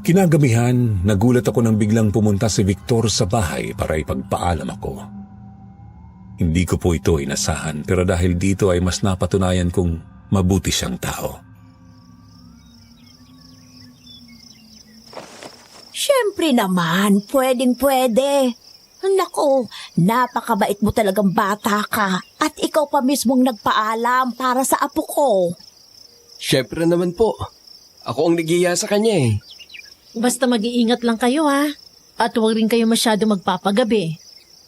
Speaker 2: Kinagabihan, nagulat ako nang biglang pumunta si Victor sa bahay para ipagpaalam ako. Hindi ko po ito inasahan pero dahil dito ay mas napatunayan kong mabuti siyang tao.
Speaker 7: Siyempre naman, pwedeng-pwede. Naku, napakabait mo talagang bata ka at ikaw pa mismong nagpaalam para sa apo ko.
Speaker 6: Syempre naman po. Ako ang nagiya sa kanya eh.
Speaker 3: Basta mag-iingat lang kayo ha. At huwag rin kayo masyado magpapagabi.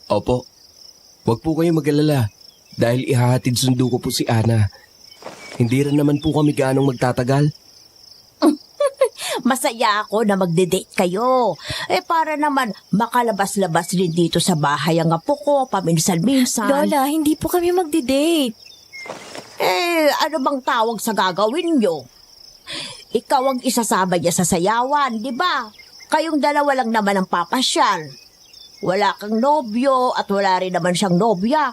Speaker 6: Opo. Huwag po kayo mag-alala dahil ihahatid sundo ko po si Ana. Hindi rin naman po kami gaanong magtatagal.
Speaker 7: Masaya ako na magde-date kayo. Para naman makalabas-labas rin dito sa bahay ang apo ko paminsan-minsan.
Speaker 9: Lola, hindi po kami magde-date.
Speaker 7: Ano bang tawag sa gagawin nyo? Ikaw ang isasama niya sa sayawan, di ba? Kayong dalawa lang naman ang papasyal. Wala kang nobyo at wala rin naman siyang nobya.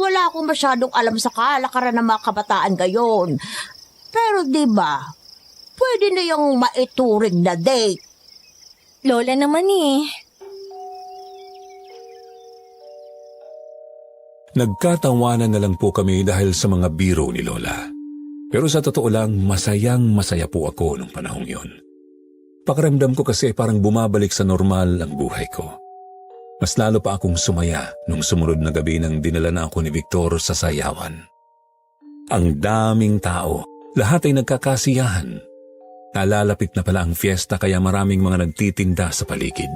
Speaker 7: Wala akong masyadong alam sa kalakaran ng mga kabataan gayon. Pero di ba, pwede na yung maituring na date.
Speaker 9: Lola naman eh.
Speaker 2: Nagkatawanan na lang po kami dahil sa mga biro ni Lola. Pero sa totoo lang, masayang-masaya po ako nung panahong yun. Pakiramdam ko kasi parang bumabalik sa normal ang buhay ko. Mas lalo pa akong sumaya nung sumunod na gabi nang dinala na ako ni Victor sa sayawan. Ang daming tao, lahat ay nagkakasiyahan. Nalalapit na pala ang fiesta kaya maraming mga nagtitinda sa paligid.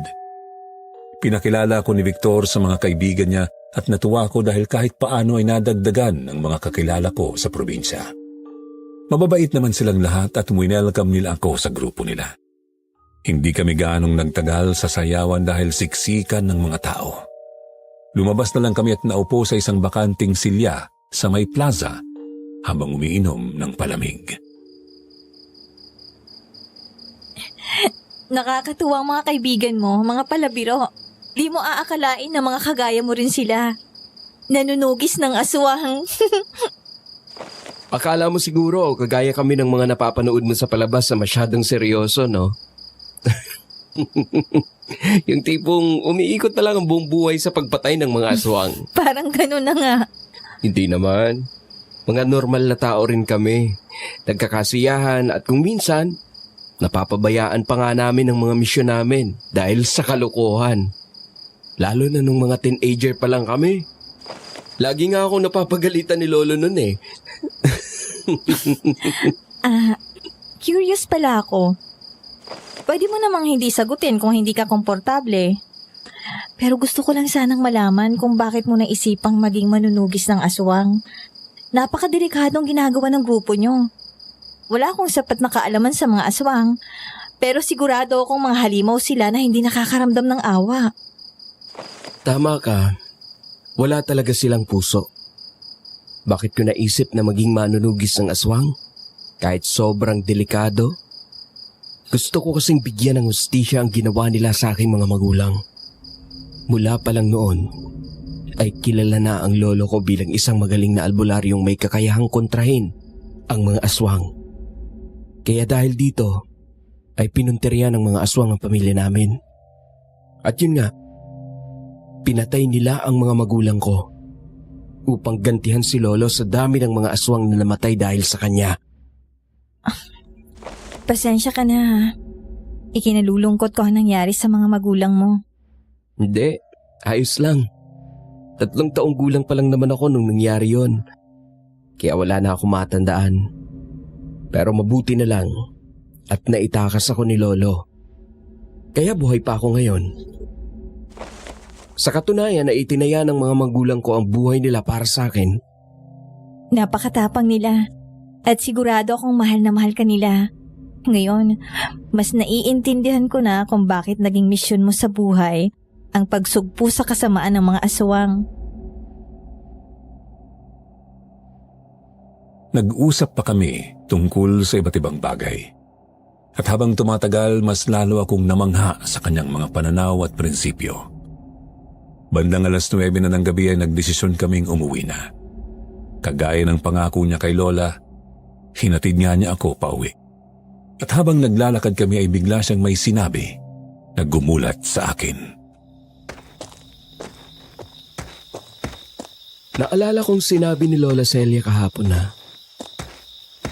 Speaker 2: Pinakilala ko ni Victor sa mga kaibigan niya at natuwa ko dahil kahit paano ay nadagdagan ang mga kakilala ko sa probinsya. Mababait naman silang lahat at winelcome nila ako sa grupo nila. Hindi kami gaanong nagtagal sa sayawan dahil siksikan ng mga tao. Lumabas na lang kami at naupo sa isang bakanting silya sa may plaza habang umiinom ng palamig.
Speaker 9: Nakakatuwa ang mga kaibigan mo, mga palabiro. Di mo aakalain na mga kagaya mo rin sila. Nanunugis ng aswang.
Speaker 6: Akala mo siguro, kagaya kami ng mga napapanood mo sa palabas na masyadong seryoso, no? Yung tipong umiikot na lang ang buong buhay sa pagpatay ng mga aswang.
Speaker 9: Parang ganun na nga.
Speaker 6: Hindi naman. Mga normal na tao rin kami. Nagkakasiyahan at kung minsan, napapabayaan pa nga namin ang mga misyon namin dahil sa kalokohan. Lalo na nung mga teenager pa lang kami. Lagi nga ako napapagalitan ni Lolo nun eh.
Speaker 9: Curious pala ako. Pwede mo namang hindi sagutin kung hindi ka komportable. Pero gusto ko lang sanang malaman kung bakit mo naisipang maging manunugis ng aswang. Napakadelikadong ginagawa ng grupo nyo. Wala akong sapat na kaalaman sa mga aswang, pero sigurado akong mga halimaw sila na hindi nakakaramdam ng awa.
Speaker 6: Tama ka. Wala talaga silang puso. Bakit ko naisip na maging manunugis ng aswang? Kahit sobrang delikado? Gusto ko kasing bigyan ng hustisya ang ginawa nila sa aking mga magulang. Mula pa lang noon, ay kilala na ang lolo ko bilang isang magaling na albularyong may kakayahang kontrahin ang mga aswang. Kaya dahil dito, ay pinuntirya ng mga aswang ang pamilya namin. At yun nga, pinatay nila ang mga magulang ko upang gantihan si lolo sa dami ng mga aswang na namatay dahil sa kanya.
Speaker 9: Pasensya ka na ha. Ikinalulungkot ko ang nangyari sa mga magulang mo.
Speaker 6: Hindi, ayos lang. 3 taong gulang pa lang naman ako nung nangyari yon. Kaya wala na ako matandaan. Pero mabuti na lang at naitakas ako ni lolo. Kaya buhay pa ako ngayon. Sa katunayan na itinaya ng mga magulang ko ang buhay nila para sa akin.
Speaker 9: Napakatapang nila at sigurado akong mahal na mahal ka nila. Ngayon, mas naiintindihan ko na kung bakit naging misyon mo sa buhay ang pagsugpo sa kasamaan ng mga aswang.
Speaker 2: Nag-usap pa kami tungkol sa iba't ibang bagay. At habang tumatagal, mas lalo akong namangha sa kanyang mga pananaw at prinsipyo. Bandang 9:00 na ng gabi ay nagdesisyon kaming umuwi na. Kagaya ng pangako niya kay Lola, hinatid nga niya ako pauwi. At habang naglalakad kami ay bigla siyang may sinabi na gumulat sa akin.
Speaker 6: Naalala kong sinabi ni Lola Celia kahapon na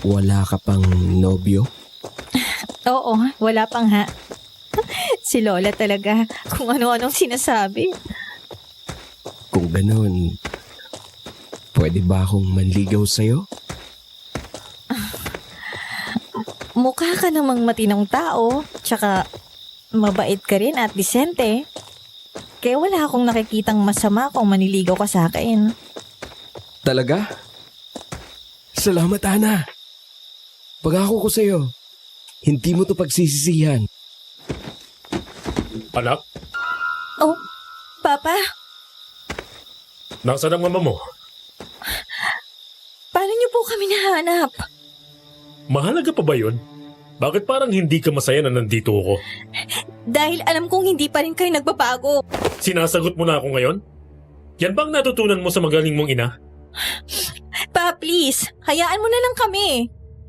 Speaker 6: wala ka pang nobyo?
Speaker 9: Oo, wala pang ha. Si Lola talaga, kung ano-anong sinasabi.
Speaker 6: Kung ganun, pwede ba akong manligaw sa'yo?
Speaker 9: Mukha ka namang matinong tao, tsaka mabait ka rin at disente. Kaya wala akong nakikitang masama kung maniligaw ka sa akin.
Speaker 6: Talaga? Salamat, Ana. Pangako ko sa'yo, hindi mo to pagsisisihan.
Speaker 4: Anak,
Speaker 9: Oh, Papa,
Speaker 4: nasaan ang mama mo?
Speaker 9: paano niyo po kami nahanap?
Speaker 4: Mahalaga pa ba yun? Bakit parang hindi ka masaya na nandito ako?
Speaker 9: Dahil alam kong hindi pa rin kayo nagbabago.
Speaker 4: Sinasagot mo na ako ngayon? Yan bang natutunan mo sa magaling mong ina?
Speaker 9: Pa, please, hayaan mo na lang kami.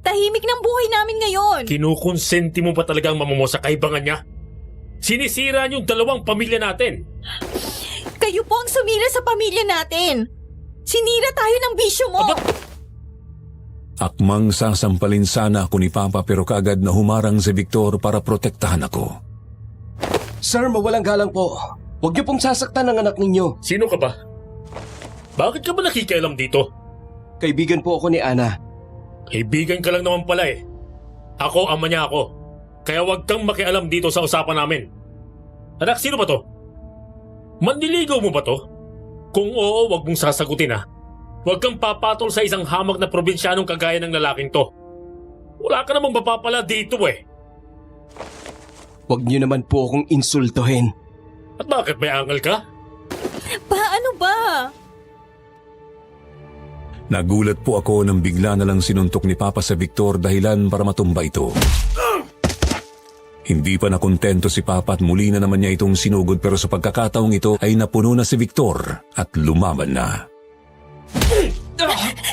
Speaker 9: Tahimik ng buhay namin ngayon.
Speaker 4: Kinukonsenti mo pa talaga ang mama mo sa kaibangan niya? Sinisira niyong 2 pamilya natin.
Speaker 9: Kayo po ang sumira sa pamilya natin. Sinira tayo ng bisyo mo.
Speaker 2: Akmang sasampalin sana ako ni Papa pero kaagad na humarang si Victor para protektahan ako.
Speaker 6: Sir, mawalang galang po. Huwag niyo pong sasaktan ang anak ninyo.
Speaker 4: Sino ka ba? Bakit ka ba nakikialam dito?
Speaker 6: Kaibigan po ako ni Ana.
Speaker 4: Kaibigan ka lang naman pala eh. Ako, ama niya ako. Kaya huwag kang makialam dito sa usapan namin. Anak, sino ba to? Manliligaw mo ba to? Kung oo, huwag mong sasagutin ha. Huwag kang papatol sa isang hamag na probinsyanong kagaya ng lalaking to. Wala ka namang mapapala dito eh.
Speaker 6: Huwag niyo naman po akong insultuhin.
Speaker 4: At bakit may angal ka?
Speaker 9: Paano ba?
Speaker 2: Nagulat po ako nang bigla na lang sinuntok ni Papa sa Victor dahilan para matumba ito. Hindi pa nakontento si Papa at muli na naman niya itong sinugod pero sa pagkakataong ito ay napuno na si Victor at lumaban na.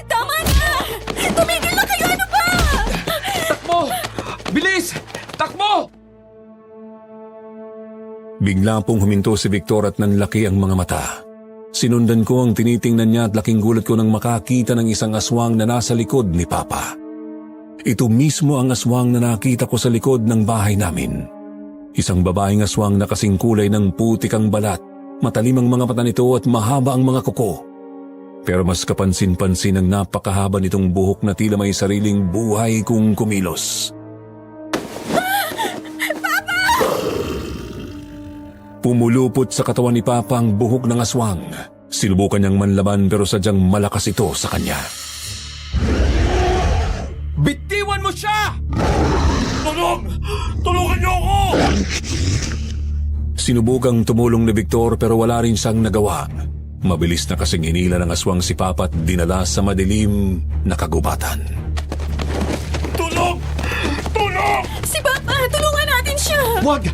Speaker 5: Tama na! Tumigil na kayo! Ano ba?
Speaker 6: Takbo! Bilis! Takbo!
Speaker 2: Bigla pong huminto si Victor at nanlaki ang mga mata. Sinundan ko ang tinitingnan niya at laking gulat ko nang makakita ng isang aswang na nasa likod ni Papa. Ito mismo ang aswang na nakita ko sa likod ng bahay namin. Isang babaeng aswang na kasing kulay ng putik ang balat, matalim ang mga mata nito at mahaba ang mga kuko. Pero mas kapansin-pansin ang napakahaba nitong buhok na tila may sariling buhay kung kumilos. Papa! Pumulupot sa katawan ni Papa ang buhok ng aswang. Sinubukan niyang manlaban pero sadyang malakas ito sa kanya.
Speaker 6: Bitiwan mo siya!
Speaker 4: Tulong! Tulungan niyo ako!
Speaker 2: Sinubukang tumulong ni Victor pero wala rin siyang nagawa. Mabilis na kasing hinila ng aswang si Papa at dinala sa madilim na kagubatan.
Speaker 4: Tulong! Tulong!
Speaker 5: Si Papa! Tulungan natin siya!
Speaker 6: Wag!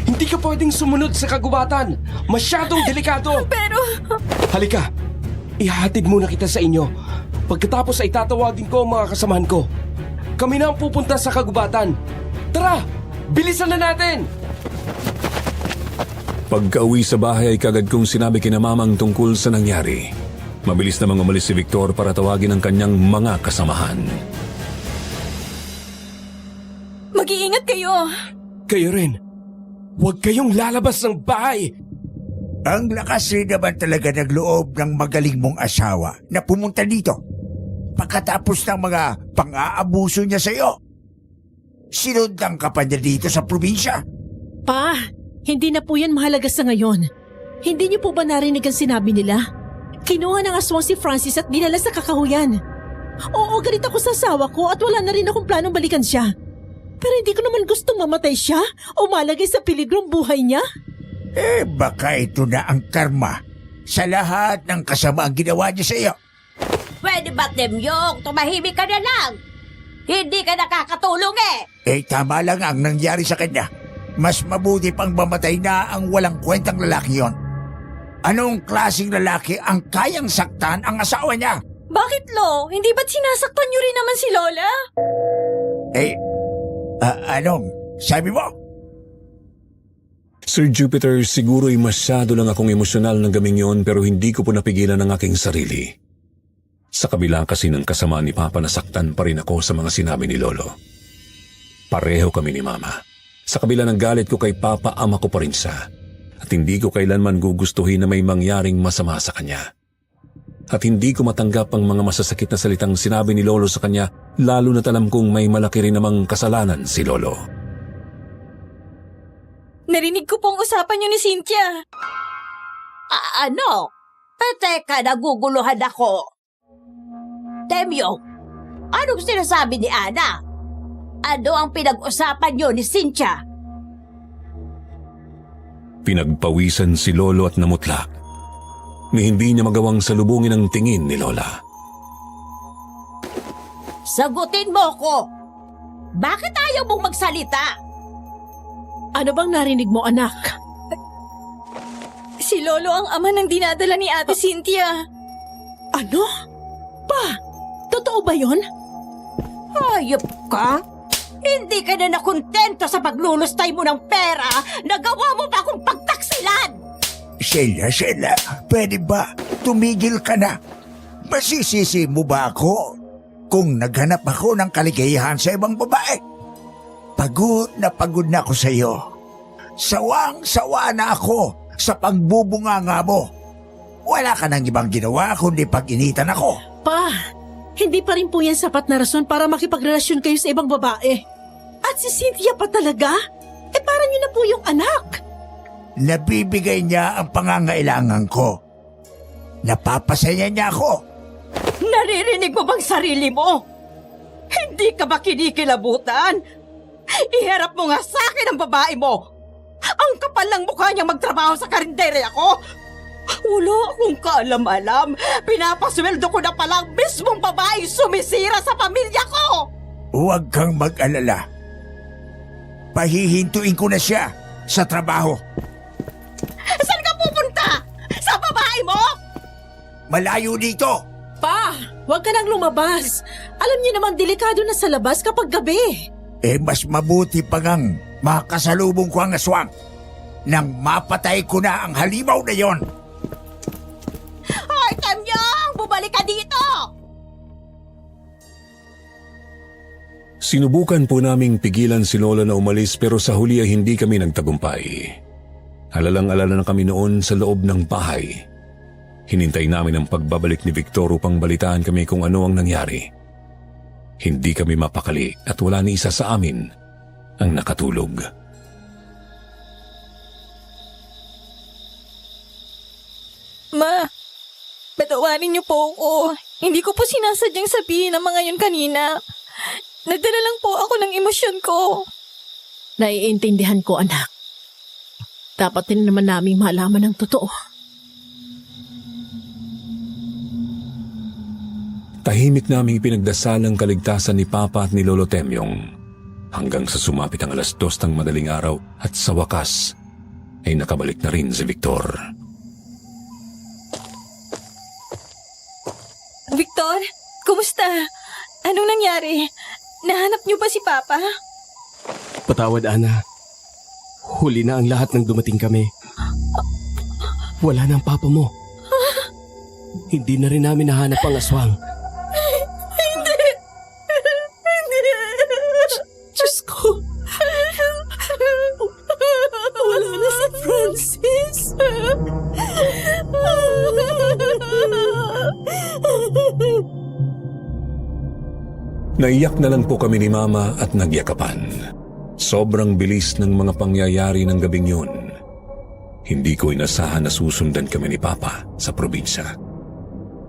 Speaker 6: Hindi ka pwedeng sumunod sa kagubatan. Masyadong delikado.
Speaker 5: Pero...
Speaker 6: Halika, ihahatid muna kita sa inyo. Pagkatapos ay tatawagin ko ang mga kasamahan ko. Kami na ang pupunta sa kagubatan. Tara, bilisan na natin!
Speaker 2: Pagka-uwi sa bahay ay kagad kong sinabi kina Mamang tungkol sa nangyari. Mabilis namang umalis si Victor para tawagin ang kanyang mga kasamahan.
Speaker 5: Mag-iingat kayo!
Speaker 6: Kayo rin. Huwag kayong lalabas ng bahay.
Speaker 8: Ang lakas rin naman talaga ng loob ng magaling mong asawa na pumunta dito. Pagkatapos ng mga pang-aabuso niya sa iyo. Sinundan ka pa niya dito sa probinsya.
Speaker 3: Pa, hindi na po yan mahalaga sa ngayon. Hindi niyo po ba narinig ang sinabi nila? Kinuha ng aswang si Francis at dinala sa kakahuyan. Oo, galit ako sa asawa ko at wala na rin akong planong balikan siya. Pero hindi ko naman gustong mamatay siya o malagay sa peligro ang buhay niya.
Speaker 8: Baka ito na ang karma sa lahat ng kasamaang ginawa niya sa iyo.
Speaker 7: Pwede ba, Temyong? Tumahimik ka na lang. Hindi ka nakakatulong
Speaker 8: Tama lang ang nangyari sa kanya. Mas mabuti pang mamatay na ang walang kwentang lalaki yon. Anong klaseng lalaki ang kayang saktan ang asawa niya?
Speaker 5: Bakit, Lo? Hindi ba't sinasaktan niyo rin naman si Lola?
Speaker 8: Anong sabi mo?
Speaker 2: Sir Jupiter, siguro'y masyado lang akong emosyonal ng gaming yon pero hindi ko po napigilan ang aking sarili. Sa kabila kasi ng kasama ni Papa, nasaktan pa rin ako sa mga sinabi ni Lolo. Pareho kami ni Mama. Sa kabila ng galit ko kay Papa, ama ko pa rin siya. At hindi ko kailanman gugustuhin na may mangyaring masama sa kanya. At hindi ko matanggap ang mga masasakit na salitang sinabi ni Lolo sa kanya, lalo na't alam kong may malaki rin namang kasalanan si Lolo.
Speaker 5: Narinig ko pong usapan niyo ni Cynthia.
Speaker 7: Ano? Teka, naguguluhan ako. Temyong, anong sinasabi ni Ana? Ano ang pinag-usapan niyo ni Cynthia?
Speaker 2: Pinagpawisan si Lolo at namutlak. Ni hindi niya magawang salubungin ang tingin ni Lola.
Speaker 7: Sagutin mo ko. Bakit ayaw mong magsalita?
Speaker 3: Ano bang narinig mo, anak?
Speaker 5: Si Lolo ang ama ng dinadala ni Ate Cynthia.
Speaker 3: Ano? Pa, totoo ba yon?
Speaker 7: Hayop ka? Hindi ka na nakontento sa paglulustay mo ng pera. Nagawa mo pa akong pagtaksilan.
Speaker 8: Sheila, pwede ba tumigil ka na? Masisisi mo ba ako kung naghanap ako ng kaligayahan sa ibang babae? Pagod na ako sa iyo. Sawang-sawa na ako sa pagbubunganga mo. Wala ka nang ibang ginawa kundi pag-initan ako.
Speaker 3: Pa, hindi pa rin po yan sapat na rason para makipagrelasyon kayo sa ibang babae. At si Cynthia pa talaga? Para niyo na po yung anak.
Speaker 8: Nabibigay niya ang pangangailangan ko. Napapasaya niya ako.
Speaker 7: Naririnig mo bang sarili mo? Hindi ka ba kinikilabutan? Iharap mo nga sa akin ang babae mo. Ang kapal ng mukha niyang magtrabaho sa karinderya ko. Wala akong kaalam-alam. Pinapasweldo ko na palang mismong babae sumisira sa pamilya ko.
Speaker 8: Huwag kang mag-alala. Pahihintuin ko na siya sa trabaho.
Speaker 7: Saan ka pupunta? Sa babae mo?
Speaker 8: Malayo dito.
Speaker 3: Pa, huwag ka nang lumabas. Alam niyo naman delikado na sa labas kapag gabi.
Speaker 8: Mas mabuti pa ngang makasalubong ko ang aswang nang mapatay ko na ang halimaw na yon.
Speaker 7: Hoy, Temyong! Bumalik ka dito!
Speaker 2: Sinubukan po naming pigilan si Lola na umalis pero sa huli ay hindi kami nagtagumpay. Alalang-alala na kami noon sa loob ng bahay. Hinintay namin ang pagbabalik ni Victor upang balitaan kami kung ano ang nangyari. Hindi kami mapakali at wala ni isa sa amin ang nakatulog.
Speaker 9: Ma, patawarin niyo po ako. Hindi ko po sinasadyang sabihin ang mga yun kanina. Nagdala lang po ako ng emosyon ko.
Speaker 3: Naiintindihan ko, anak. Dapat din naman namin malaman ang totoo.
Speaker 2: Tahimik naming pinagdasal ang kaligtasan ni Papa at ni Lolo Temyong hanggang sa sumapit ang 2:00 ng madaling araw at sa wakas ay nakabalik na rin si Victor.
Speaker 9: Victor, kumusta? Anong nangyari? Nahanap niyo ba si Papa?
Speaker 6: Patawad, Ana. Huli na ang lahat ng dumating kami. Wala na ang papa mo. Hindi na rin namin nahanap ang aswang.
Speaker 3: Diyos ko! Wala na si Francis!
Speaker 2: Naiyak na lang po kami ni Mama at nagyakapan. Sobrang bilis ng mga pangyayari ng gabing yun. Hindi ko inasahan na susundan kami ni Papa sa probinsya.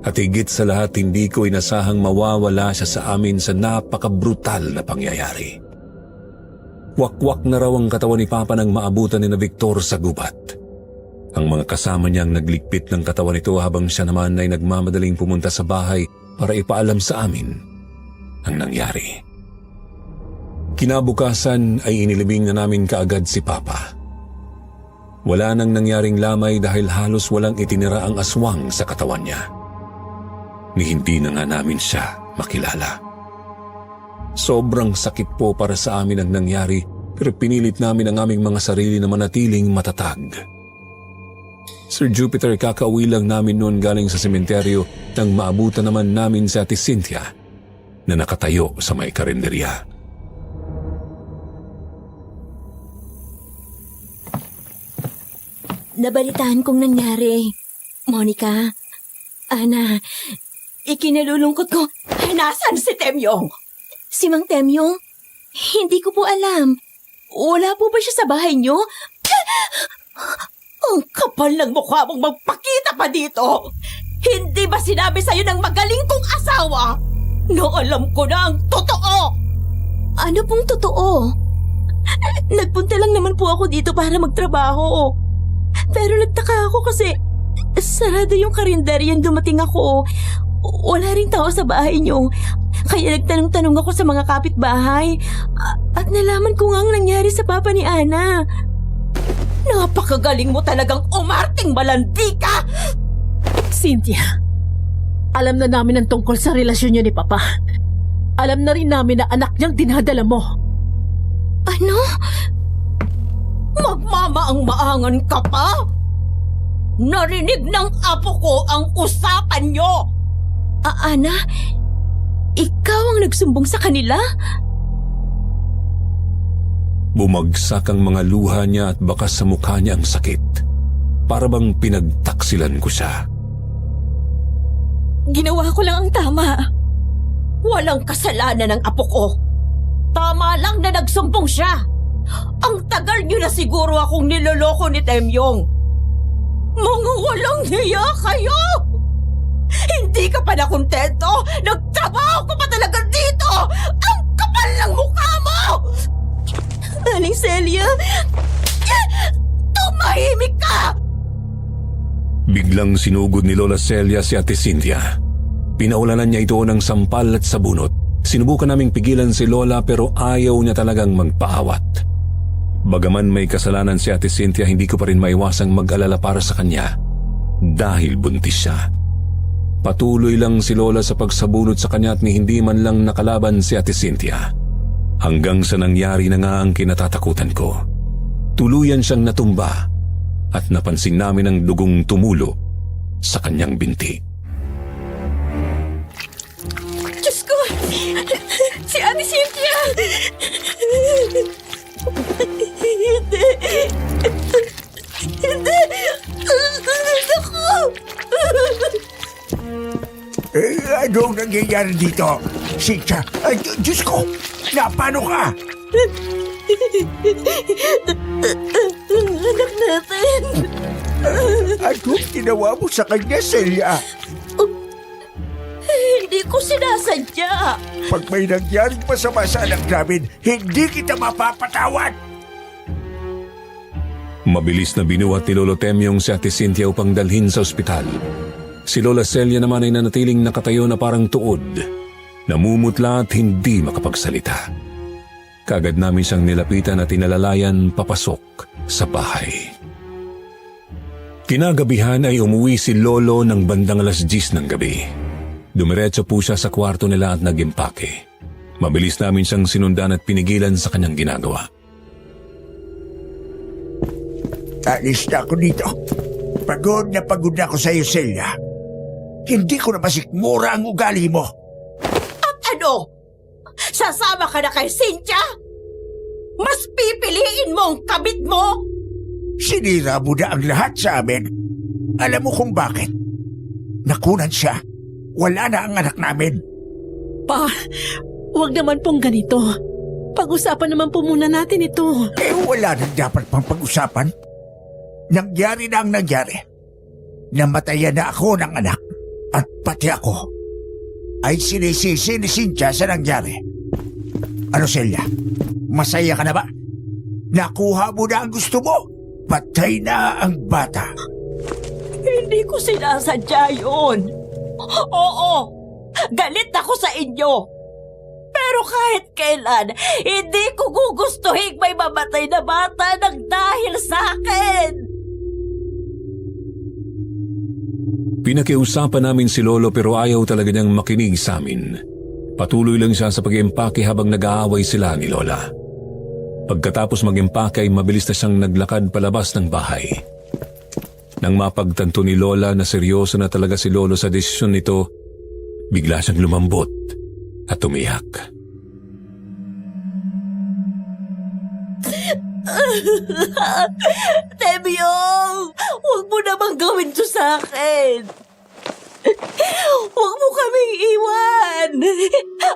Speaker 2: At higit sa lahat, hindi ko inasahang mawawala siya sa amin sa napakabrutal na pangyayari. Wakwak na raw ang katawan ni Papa nang maabutan ni na Victor sa gubat. Ang mga kasama niyang nagligpit ng katawan nito habang siya naman ay nagmamadaling pumunta sa bahay para ipaalam sa amin ang nangyari. Kinabukasan ay inilibing na namin kaagad si Papa. Wala nang nangyaring lamay dahil halos walang itinira ang aswang sa katawan niya. Ni hindi na nga namin siya makilala. Sobrang sakit po para sa amin ang nangyari pero pinilit namin ang aming mga sarili na manatiling matatag. Sir Jupiter, kakauwi lang namin noon galing sa sementeryo nang maabutan naman namin si Ate Cynthia na nakatayo sa may karinderya.
Speaker 10: Nabalitaan kong nangyari. Monica, Ana, ikinalulungkot ko.
Speaker 7: Nasaan si Temyong?
Speaker 10: Si Mang Temyong? Hindi ko po alam. Wala po ba siya sa bahay niyo?
Speaker 7: Ang kapal ng mukha mong magpakita pa dito! Hindi ba sinabi sa'yo ng magaling kong asawa na alam ko na ang totoo?
Speaker 10: Ano pong totoo? Nagpunta lang naman po ako dito para magtrabaho. Pero nagtaka ako kasi sarado yung karinderyan dumating ako. Wala ring tao sa bahay niyo. Kaya nagtanong-tanong ako sa mga kapitbahay. At nalaman ko nga ang nangyari sa papa ni Ana.
Speaker 7: Napakagaling mo talagang umarting malandi ka!
Speaker 3: Cynthia, alam na namin ang tungkol sa relasyon niyo ni Papa. Alam na rin namin na anak niyang dinadala mo.
Speaker 10: Ano?
Speaker 7: Magmamaang-maangan ka pa? Narinig ng apo ko ang usapan niyo!
Speaker 10: Ana, ikaw ang nagsumbong sa kanila?
Speaker 2: Bumagsak ang mga luha niya at bakas sa mukha niya ang sakit. Para bang pinagtaksilan ko siya.
Speaker 10: Ginawa ko lang ang tama.
Speaker 7: Walang kasalanan ng apo ko. Tama lang na nagsumbong siya. Ang tagal niyo na siguro akong niloloko ni Temyong. Mga walang hiya kayo! Hindi ka pa nakontento? Nagtrabaho ko pa talaga dito! Ang kapal ng mukha mo!
Speaker 10: Aling Celia!
Speaker 7: Tumahimik ka!
Speaker 2: Biglang sinugod ni Lola Celia si Ate Cynthia. Pinaulanan niya ito ng sampal at sabunot. Sinubukan naming pigilan si Lola pero ayaw niya talagang magpaawat. Bagaman may kasalanan si Ate Cynthia, hindi ko pa rin maiwasang mag-alala para sa kanya dahil buntis siya. Patuloy lang si Lola sa pagsabunot sa kanya at ni hindi man lang nakalaban si Ate Cynthia. Hanggang sa nangyari na nga ang kinatatakutan ko. Tuluyan siyang natumba at napansin namin ang dugong tumulo sa kanyang binti.
Speaker 5: Diyos ko! Si Ate Cynthia! Hindi! Hindi! Ako!
Speaker 8: Anong nangyayari dito? Cynthia, Diyos ko! Paano ka?
Speaker 5: Anak natin!
Speaker 8: Anong ginawa mo sa kanya, Celia?
Speaker 5: Hindi ko sinasadya!
Speaker 8: Pag may nangyaring masama sa anak namin, hindi kita mapapatawad!
Speaker 2: Mabilis na binuhat ni Lolo Temyong si Ate Cynthia upang dalhin sa ospital. Si Lola Celia naman ay nanatiling nakatayo na parang tuod, namumutla at hindi makapagsalita. Kaagad namin siyang nilapitan at inalalayan papasok sa bahay. Kinagabihan ay umuwi si Lolo ng bandang 10:00 ng gabi. Dumiretso po siya sa kwarto nila at nag-impake. Mabilis namin siyang sinundan at pinigilan sa kanyang ginagawa.
Speaker 8: Alis na ako dito. Pagod na ako sa iyo, Celia. Hindi ko na masikmura ang ugali mo.
Speaker 7: At ano? Sasama ka na kay Cynthia? Mas pipiliin mo ang kabit mo?
Speaker 8: Sinira mo na ang lahat sa amin. Alam mo kung bakit? Nakunan siya. Wala na ang anak namin.
Speaker 3: Pa, huwag naman pong ganito. Pag-usapan naman po muna natin ito.
Speaker 8: Wala na dapat pang pag-usapan. Nangyari na ang nangyari. Namatayan na ako ng anak. At pati ako ay sinisisi ni Cynthia sa nangyari. Ano, Celia? Masaya ka na ba? Nakuha mo na ang gusto mo. Patay na ang bata.
Speaker 7: Hindi ko sinasadya yun. Oo, galit ako sa inyo. Pero kahit kailan, hindi ko gugustuhin may mamatay na bata ng dahil sa akin.
Speaker 2: Pinakiusapan namin si Lolo pero ayaw talaga niyang makinig sa amin. Patuloy lang siya sa pag-iimpake habang nag-aaway sila ni Lola. Pagkatapos mag-impake ay mabilis na siyang naglakad palabas ng bahay. Nang mapagtanto ni Lola na seryoso na talaga si Lolo sa desisyon nito, bigla siyang lumambot at umiyak.
Speaker 7: Temyong, huwag mo namang gawin to sa akin. Huwag mo kaming iwan.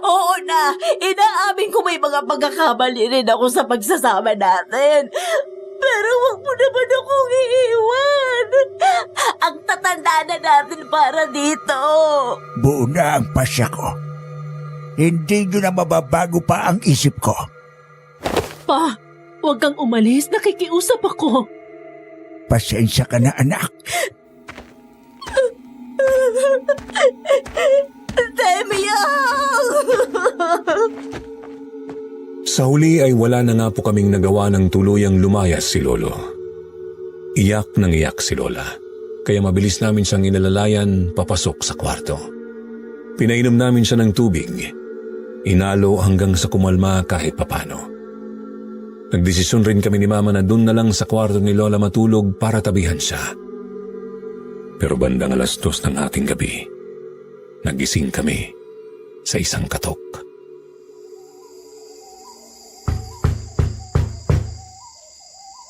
Speaker 7: Oo na, inaamin ko may mga pagkakamali rin ako sa pagsasama natin. Pero huwag mo naman akong iiwan. Ang tatanda na natin para dito.
Speaker 8: Buo na ang pasya ko. Hindi nyo na mababago pa ang isip ko.
Speaker 3: Pa, huwag kang umalis. Nakikiusap ako.
Speaker 8: Pasensya ka na, anak.
Speaker 7: Temyong!
Speaker 2: Sa huli ay wala na nga po kaming nagawa ng tuluyang lumayas si Lolo. Iyak nang iyak si Lola, kaya mabilis namin siyang inalalayan papasok sa kwarto. Pinainom namin siya ng tubig, inalo hanggang sa kumalma kahit papano. Nagdesisyon rin kami ni Mama na dun na lang sa kwarto ni Lola matulog para tabihan siya. Pero bandang 2:00 ng ating gabi, nagising kami sa isang katok.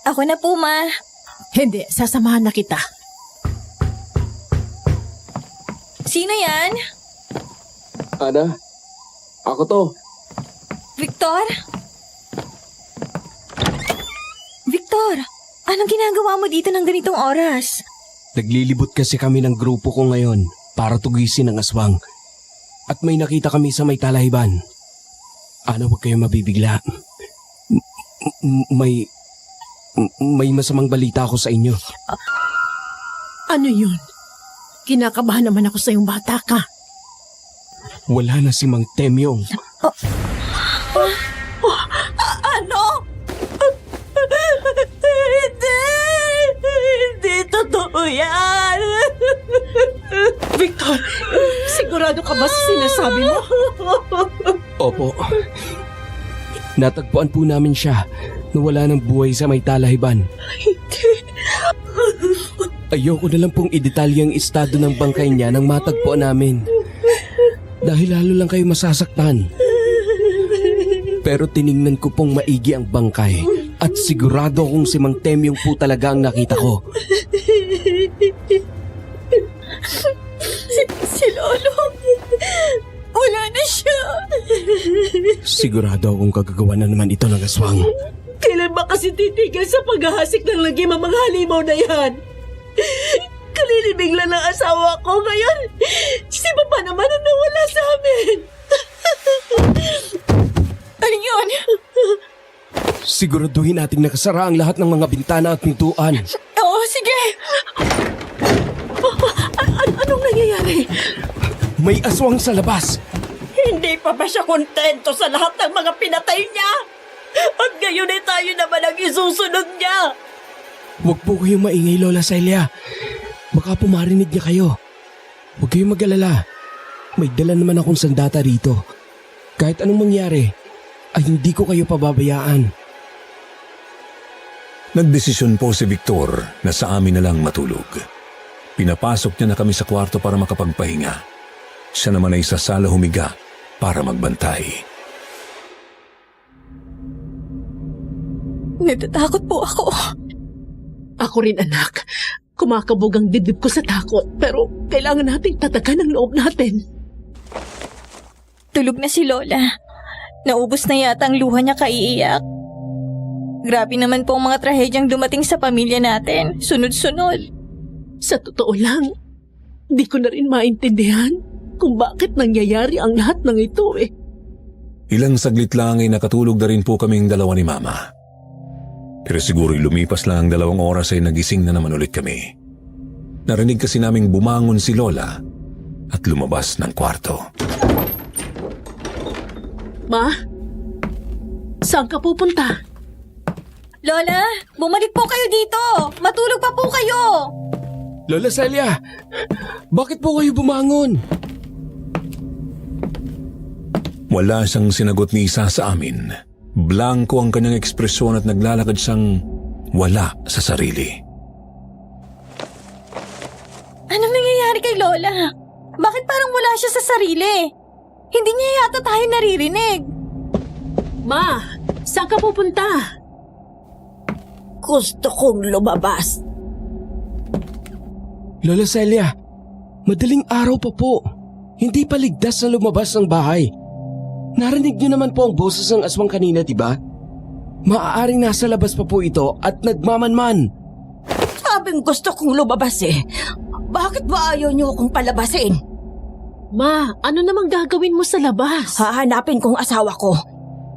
Speaker 9: Ako na po, Ma.
Speaker 3: Hindi, sasamahan na kita.
Speaker 9: Sino yan?
Speaker 6: Ana, ako to.
Speaker 9: Victor? Victor, anong ginagawa mo dito ng ganitong oras?
Speaker 6: Naglilibot kasi kami ng grupo ko ngayon para tugisin ang aswang. At may nakita kami sa may talahiban. Ano, huwag kayo mabibigla. May masamang balita ako sa inyo.
Speaker 3: Ano yun? Kinakabahan naman ako sa iyong bata ka.
Speaker 6: Wala na si Mang Temyong.
Speaker 7: Ano?
Speaker 10: yan.
Speaker 3: Victor, sigurado ka ba sa sinasabi mo?
Speaker 6: Opo. Natagpuan po namin siya na wala ng buhay sa may talahiban. Ayoko na lang pong idetalye ang estado ng bangkay niya nang matagpuan namin. Dahil lalo lang kayo masasaktan. Pero tiningnan ko pong maigi ang bangkay at sigurado akong si Mang Temyong po talaga ang nakita ko.
Speaker 5: Si Lolo, wala na siya.
Speaker 6: Sigurado akong kagagawa na naman ito ng aswang.
Speaker 3: Kailan ba kasi titigil sa paghahasik ng lagim ang mga halimaw na yan? Kalilibing lang ng asawa ko ngayon. Si Papa naman ang nawala sa amin.
Speaker 5: Ano yun?
Speaker 6: Siguraduhin nating nakasara ang lahat ng mga bintana at pintuan.
Speaker 5: Oo, sige.
Speaker 3: Anong nangyayari?
Speaker 6: May aswang sa labas.
Speaker 7: Hindi pa ba siya kontento sa lahat ng mga pinatay niya? At ngayon ay tayo naman ang isusunod niya.
Speaker 6: Huwag po kayong maingay, Lola Celia. Baka po marinig niya kayo. Huwag kayong mag-alala. May dala naman akong sandata rito. Kahit anong mangyari, ay hindi ko kayo pababayaan.
Speaker 2: Nagdesisyon po si Victor na sa amin na lang matulog. Pinapasok niya na kami sa kwarto para makapagpahinga. Siya naman ay sa sala humiga para magbantay.
Speaker 5: Natatakot po ako.
Speaker 3: Ako rin, anak. Kumakabog ang dibdib ko sa takot. Pero kailangan nating tatagan ang loob natin.
Speaker 5: Tulog na si Lola. Naubos na yata ang luha niya kaiiyak. Grabe naman po ang mga trahedyang dumating sa pamilya natin. Sunod-sunod.
Speaker 3: Sa totoo lang, di ko na rin maintindihan kung bakit nangyayari ang lahat ng ito eh.
Speaker 2: Ilang saglit lang ay nakatulog na rin po kaming dalawa ni Mama. Pero siguro'y lumipas lang ang 2 oras ay nagising na naman ulit kami. Narinig kasi naming bumangon si Lola at lumabas ng kwarto.
Speaker 3: Ma? Saan ka pupunta?
Speaker 5: Lola, bumalik po kayo dito. Matulog pa po kayo.
Speaker 6: Lola Celia, bakit po kayo bumangon?
Speaker 2: Wala siyang sinagot ni isa sa amin. Blanko ang kanyang ekspresyon at naglalakad siyang wala sa sarili.
Speaker 5: Anong nangyayari kay Lola? Bakit parang wala siya sa sarili? Hindi niya yata tayo naririnig.
Speaker 3: Ma, saan ka pupunta?
Speaker 7: Gusto kong lumabas.
Speaker 6: Lola Celia, madaling araw pa po. Hindi pa ligtas na lumabas ng bahay. Narinig niyo naman po ang boses ng aswang kanina, diba? Maaaring nasa labas pa po ito at nagmamanman.
Speaker 7: Sabing gusto kong lumabas eh. Bakit ba ayaw niyo akong palabasin?
Speaker 3: Ma, ano namang gagawin mo sa labas?
Speaker 7: Hahanapin kong asawa ko.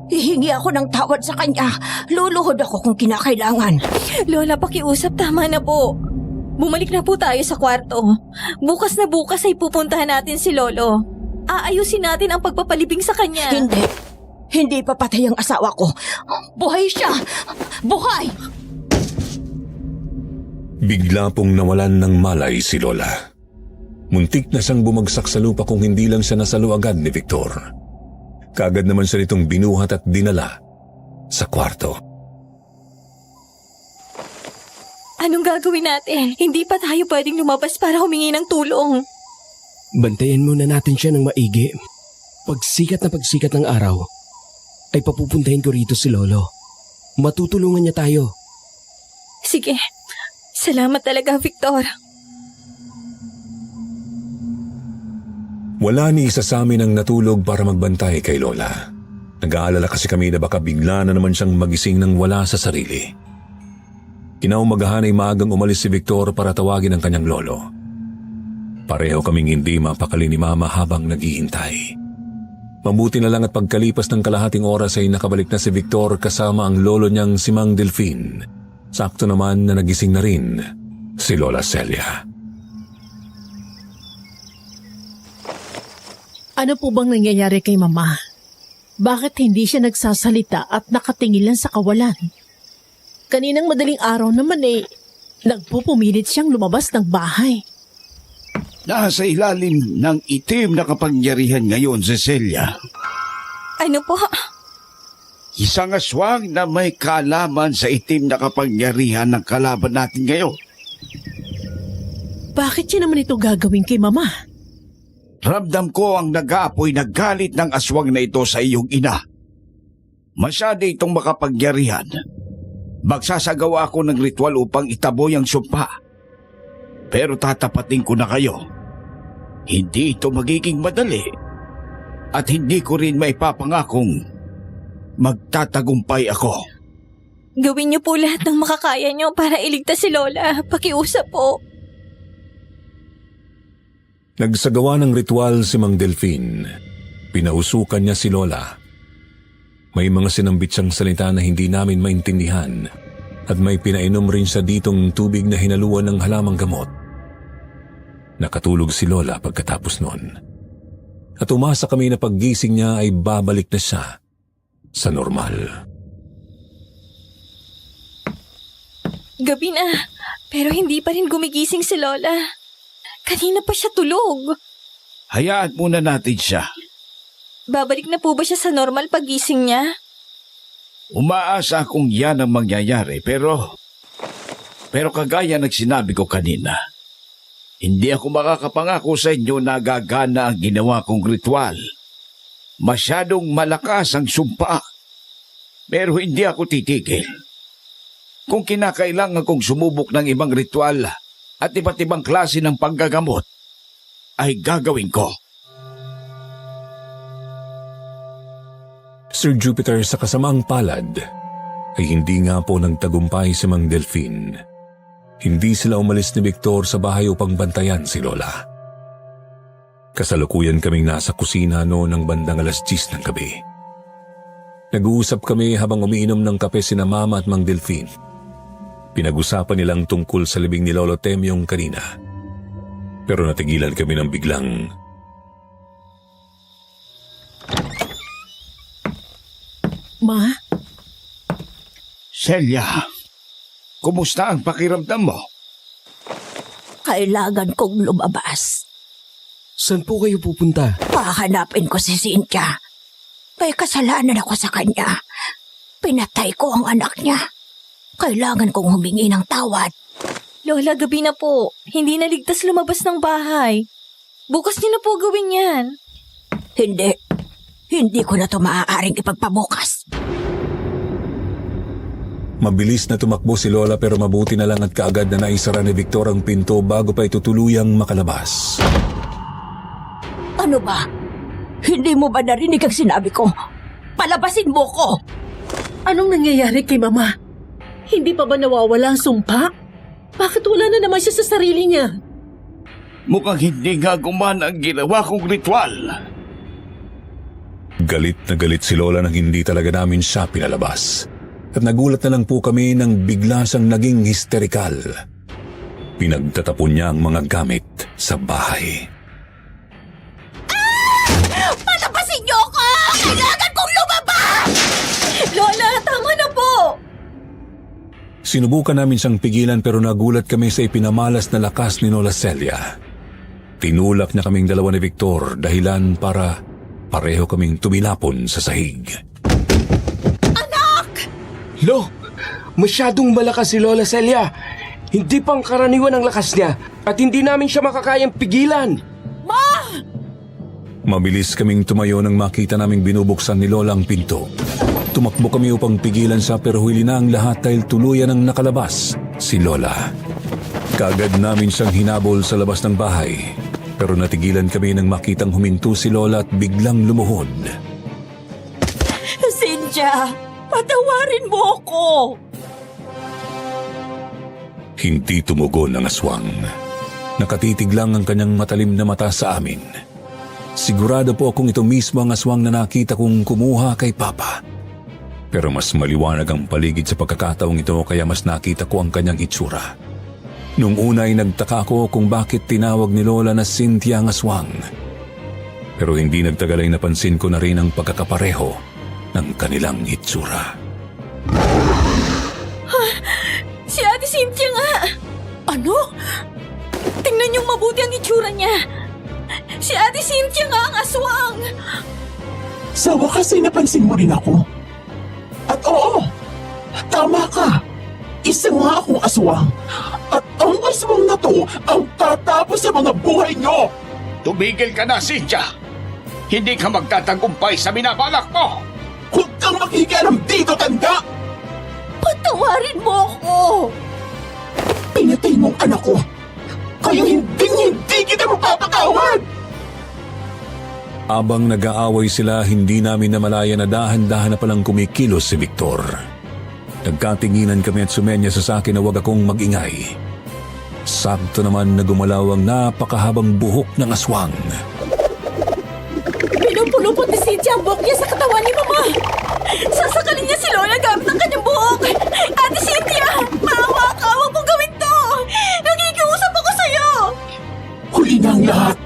Speaker 7: Hihingi ako ng tawad sa kanya. Luluhod ako kung kinakailangan.
Speaker 5: Lola, pakiusap, tama na po. Bumalik na po tayo sa kwarto. Bukas na bukas ay pupuntahan natin si Lolo. Aayusin natin ang pagpapalibing sa kanya.
Speaker 7: Hindi. Hindi papatay ang asawa ko. Buhay siya! Buhay!
Speaker 2: Bigla pong nawalan ng malay si Lola. Muntik na siyang bumagsak sa lupa kung hindi lang siya nasalo agad ni Victor. Kaagad naman siya nitong binuhat at dinala sa kwarto.
Speaker 5: Anong gagawin natin? Hindi pa tayo pwedeng lumabas para humingi ng tulong.
Speaker 6: Bantayan muna natin siya ng maigi. Pagsikat ng araw, ay papupuntahin ko rito si Lolo. Matutulungan niya tayo.
Speaker 5: Sige. Salamat talaga, Victor.
Speaker 2: Wala ni isa sa amin ang natulog para magbantay kay Lola. Nag-aalala kasi kami na baka bigla na naman siyang magising ng wala sa sarili. Kinaumagahan ay maagang umalis si Victor para tawagin ang kanyang lolo. Pareho kaming hindi mapakali ni Mama habang naghihintay. Mabuti na lang at pagkalipas ng kalahating oras ay nakabalik na si Victor kasama ang lolo niyang si Mang Delfin. Sakto naman na nagising na rin si Lola Celia.
Speaker 3: Ano po bang nangyayari kay Mama? Bakit hindi siya nagsasalita at nakatingin lang sa kawalan? Kaninang madaling araw naman Nagpupumilit siyang lumabas ng bahay.
Speaker 11: Nasa ilalim ng itim na kapangyarihan ngayon, Cecilia.
Speaker 9: Ano po?
Speaker 11: Isang aswang na may kalaman sa itim na kapangyarihan ng kalaban natin ngayon.
Speaker 3: Bakit siya naman ito gagawin kay Mama?
Speaker 11: Ramdam ko ang nag-aapoy na galit ng aswang na ito sa iyong ina. Masyado itong makapangyarihan. Magsasagawa ako ng ritual upang itaboy ang sumpa. Pero tatapatin ko na kayo. Hindi ito magiging madali. At hindi ko rin maipapangakong magtatagumpay ako.
Speaker 9: Gawin niyo po lahat ng makakaya niyo para iligtas si Lola. Pakiusap po.
Speaker 2: Nagsagawa ng ritual si Mang Delfin. Pinausukan niya si Lola. May mga sinambit siyang salita na hindi namin maintindihan at may pinainom rin siya ditong tubig na hinaluan ng halamang gamot. Nakatulog si Lola pagkatapos noon. At umasa kami na paggising niya ay babalik na siya sa normal.
Speaker 9: Gabi na, pero hindi pa rin gumigising si Lola. Kanina pa siya tulog.
Speaker 11: Hayaan muna natin siya.
Speaker 9: Babalik na po ba siya sa normal paggising niya?
Speaker 11: Umaasa akong yan ang mangyayari pero kagaya ng sinabi ko kanina, hindi ako makakapangako sa inyo na gagana ang ginawa kong ritual. Masyadong malakas ang sumpa, pero hindi ako titigil. Kung kinakailangan kong sumubok ng ibang ritual at iba't ibang klase ng panggagamot, ay gagawin ko.
Speaker 2: Sir Jupiter, sa kasamaang palad ay hindi nga po nagtagumpay si Mang Delfin. Hindi sila umalis ni Victor sa bahay upang bantayan si Lola. Kasalukuyan kaming nasa kusina noon ng bandang 10:00 ng gabi. Nag-uusap kami habang umiinom ng kape sina Mama at Mang Delfin. Pinag-usapan nilang tungkol sa libing ni Lolo Temyong kanina. Pero natigilan kami ng biglang
Speaker 3: Ma?
Speaker 11: Celia, kumusta ang pakiramdam mo?
Speaker 7: Kailangan kong lumabas.
Speaker 6: Saan po kayo pupunta?
Speaker 7: Pahanapin ko si Cynthia. May kasalanan ako sa kanya. Pinatay ko ang anak niya. Kailangan kong humingi ng tawad.
Speaker 9: Lola, gabi na po. Hindi naligtas lumabas ng bahay. Bukas niyo na po gawin yan.
Speaker 7: Hindi. Hindi ko na ito maaaring ipagpabukas.
Speaker 2: Mabilis na tumakbo si Lola pero mabuti na lang at kaagad na naisara ni Victor ang pinto bago pa ito tuluyang makalabas.
Speaker 7: Ano ba? Hindi mo ba narinig ang sinabi ko? Palabasin mo ko!
Speaker 3: Anong nangyayari kay Mama? Hindi pa ba nawawala ang sumpa? Bakit wala na naman siya sa sarili niya?
Speaker 11: Mukhang hindi nga gumana ang ginawa kong ritual.
Speaker 2: Galit na galit si Lola nang hindi talaga namin siya pinalabas. At nagulat na lang po kami nang bigla siyang naging histerikal. Pinagtatapon niya ang mga gamit sa bahay.
Speaker 7: Palabasin niyo ko! Kailangan kong lumabas!
Speaker 9: Lola, tama na po!
Speaker 2: Sinubukan namin siyang pigilan pero nagulat kami sa ipinamalas na lakas ni Lola Celia. Tinulak na kaming dalawa ni Victor dahilan para pareho kaming tumilapon sa sahig.
Speaker 6: Lo, masyadong malakas si Lola Celia. Hindi pang karaniwan ang lakas niya at hindi namin siya makakayang pigilan.
Speaker 2: Mabilis kaming tumayo nang makita naming binubuksan ni Lola ang pinto. Tumakbo kami upang pigilan siya pero huli na ang lahat dahil tuluyan ang nakalabas si Lola. Kaagad namin siyang hinabol sa labas ng bahay pero natigilan kami nang makitang huminto si Lola at biglang lumuhod.
Speaker 7: Cynthia, patawarin mo ako!
Speaker 2: Hindi tumugon ang aswang. Nakatitig lang ang kanyang matalim na mata sa amin. Sigurado po akong ito mismo ang aswang na nakita kong kumuha kay Papa. Pero mas maliwanag ang paligid sa pagkakataong ito kaya mas nakita ko ang kanyang itsura. Nung una ay nagtaka ko kung bakit tinawag ni Lola na Cynthia ang aswang. Pero hindi nagtagal ay napansin ko na rin ang pagkakapareho ng kanilang itsura.
Speaker 9: Si Ate Cynthia nga!
Speaker 5: niyong mabuti ang itsura niya. Si Ate Cynthia nga ang aswang.
Speaker 12: Sa wakas ay napansin mo rin ako. At oo, tama ka. Isa nga akong aswang. At ang aswang na to ang tatapos sa mga buhay nyo.
Speaker 11: Tumigil ka na, Cynthia! Hindi ka magtatagumpay sa binabalak mo!
Speaker 12: Huwag kang makikialam dito, tanda!
Speaker 5: Patawarin mo ako!
Speaker 12: Pinatay mong anak ko. Kaya hindi kita mapapatawad!
Speaker 2: Abang nag-aaway sila, hindi namin namalaya na dahan-dahan na palang kumikilos si Victor. Nagkatinginan kami at sumenya sa akin na huwag akong mag-ingay. Sakto naman na gumalaw ang napakahabang buhok ng aswang.
Speaker 5: Pinupulupot ni Cynthia ang buhok niya sa katawan ni Mama. Sasakalin niya si Lola gamit ang kanyang buhok. Ate Cynthia, maawa ka, huwag mong gawin to. Nakikiusap ako sa'yo.
Speaker 12: Huli na ang lahat.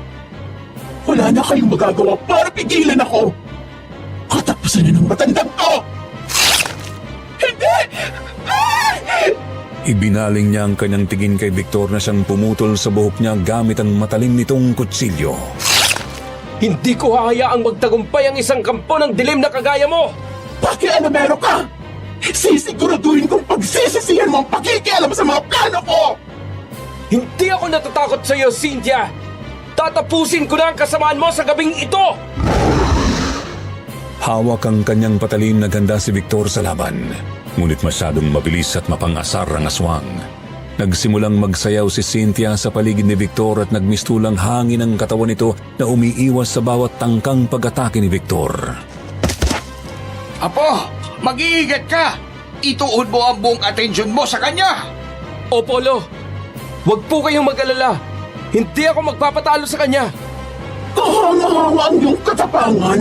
Speaker 12: Wala na kayong magagawa para pigilan ako. Katapusan na ng matandang to. Hindi!
Speaker 2: Ibinaling niya ang kanyang tingin kay Victor na siyang pumutol sa buhok niya gamit ang matalim nitong kutsilyo.
Speaker 6: Hindi ko hahayaang magtagumpay ang isang kampo ng dilim na kagaya mo!
Speaker 12: Pakialamero ka! Sisiguraduhin kong pagsisisihan mo ang pakikialam sa mga plano ko!
Speaker 6: Hindi ako natatakot sa iyo, Cynthia! Tatapusin ko na ang kasamaan mo sa gabing ito!
Speaker 2: Hawak ang kanyang patalim, naghanda si Victor sa laban. Ngunit masyadong mabilis at mapangasar ang aswang. Nagsimulang magsayaw si Cynthia sa paligid ni Victor at nagmistulang hangin ang katawan nito na umiiwas sa bawat tangkang pag-atake ni Victor.
Speaker 11: Apo, mag-iingat ka! Ituon mo ang buong atensyon mo sa kanya!
Speaker 6: O Polo, huwag po kayong mag-alala. Hindi ako magpapatalo sa kanya.
Speaker 12: Kahanga-hanga ang iyong katapangan.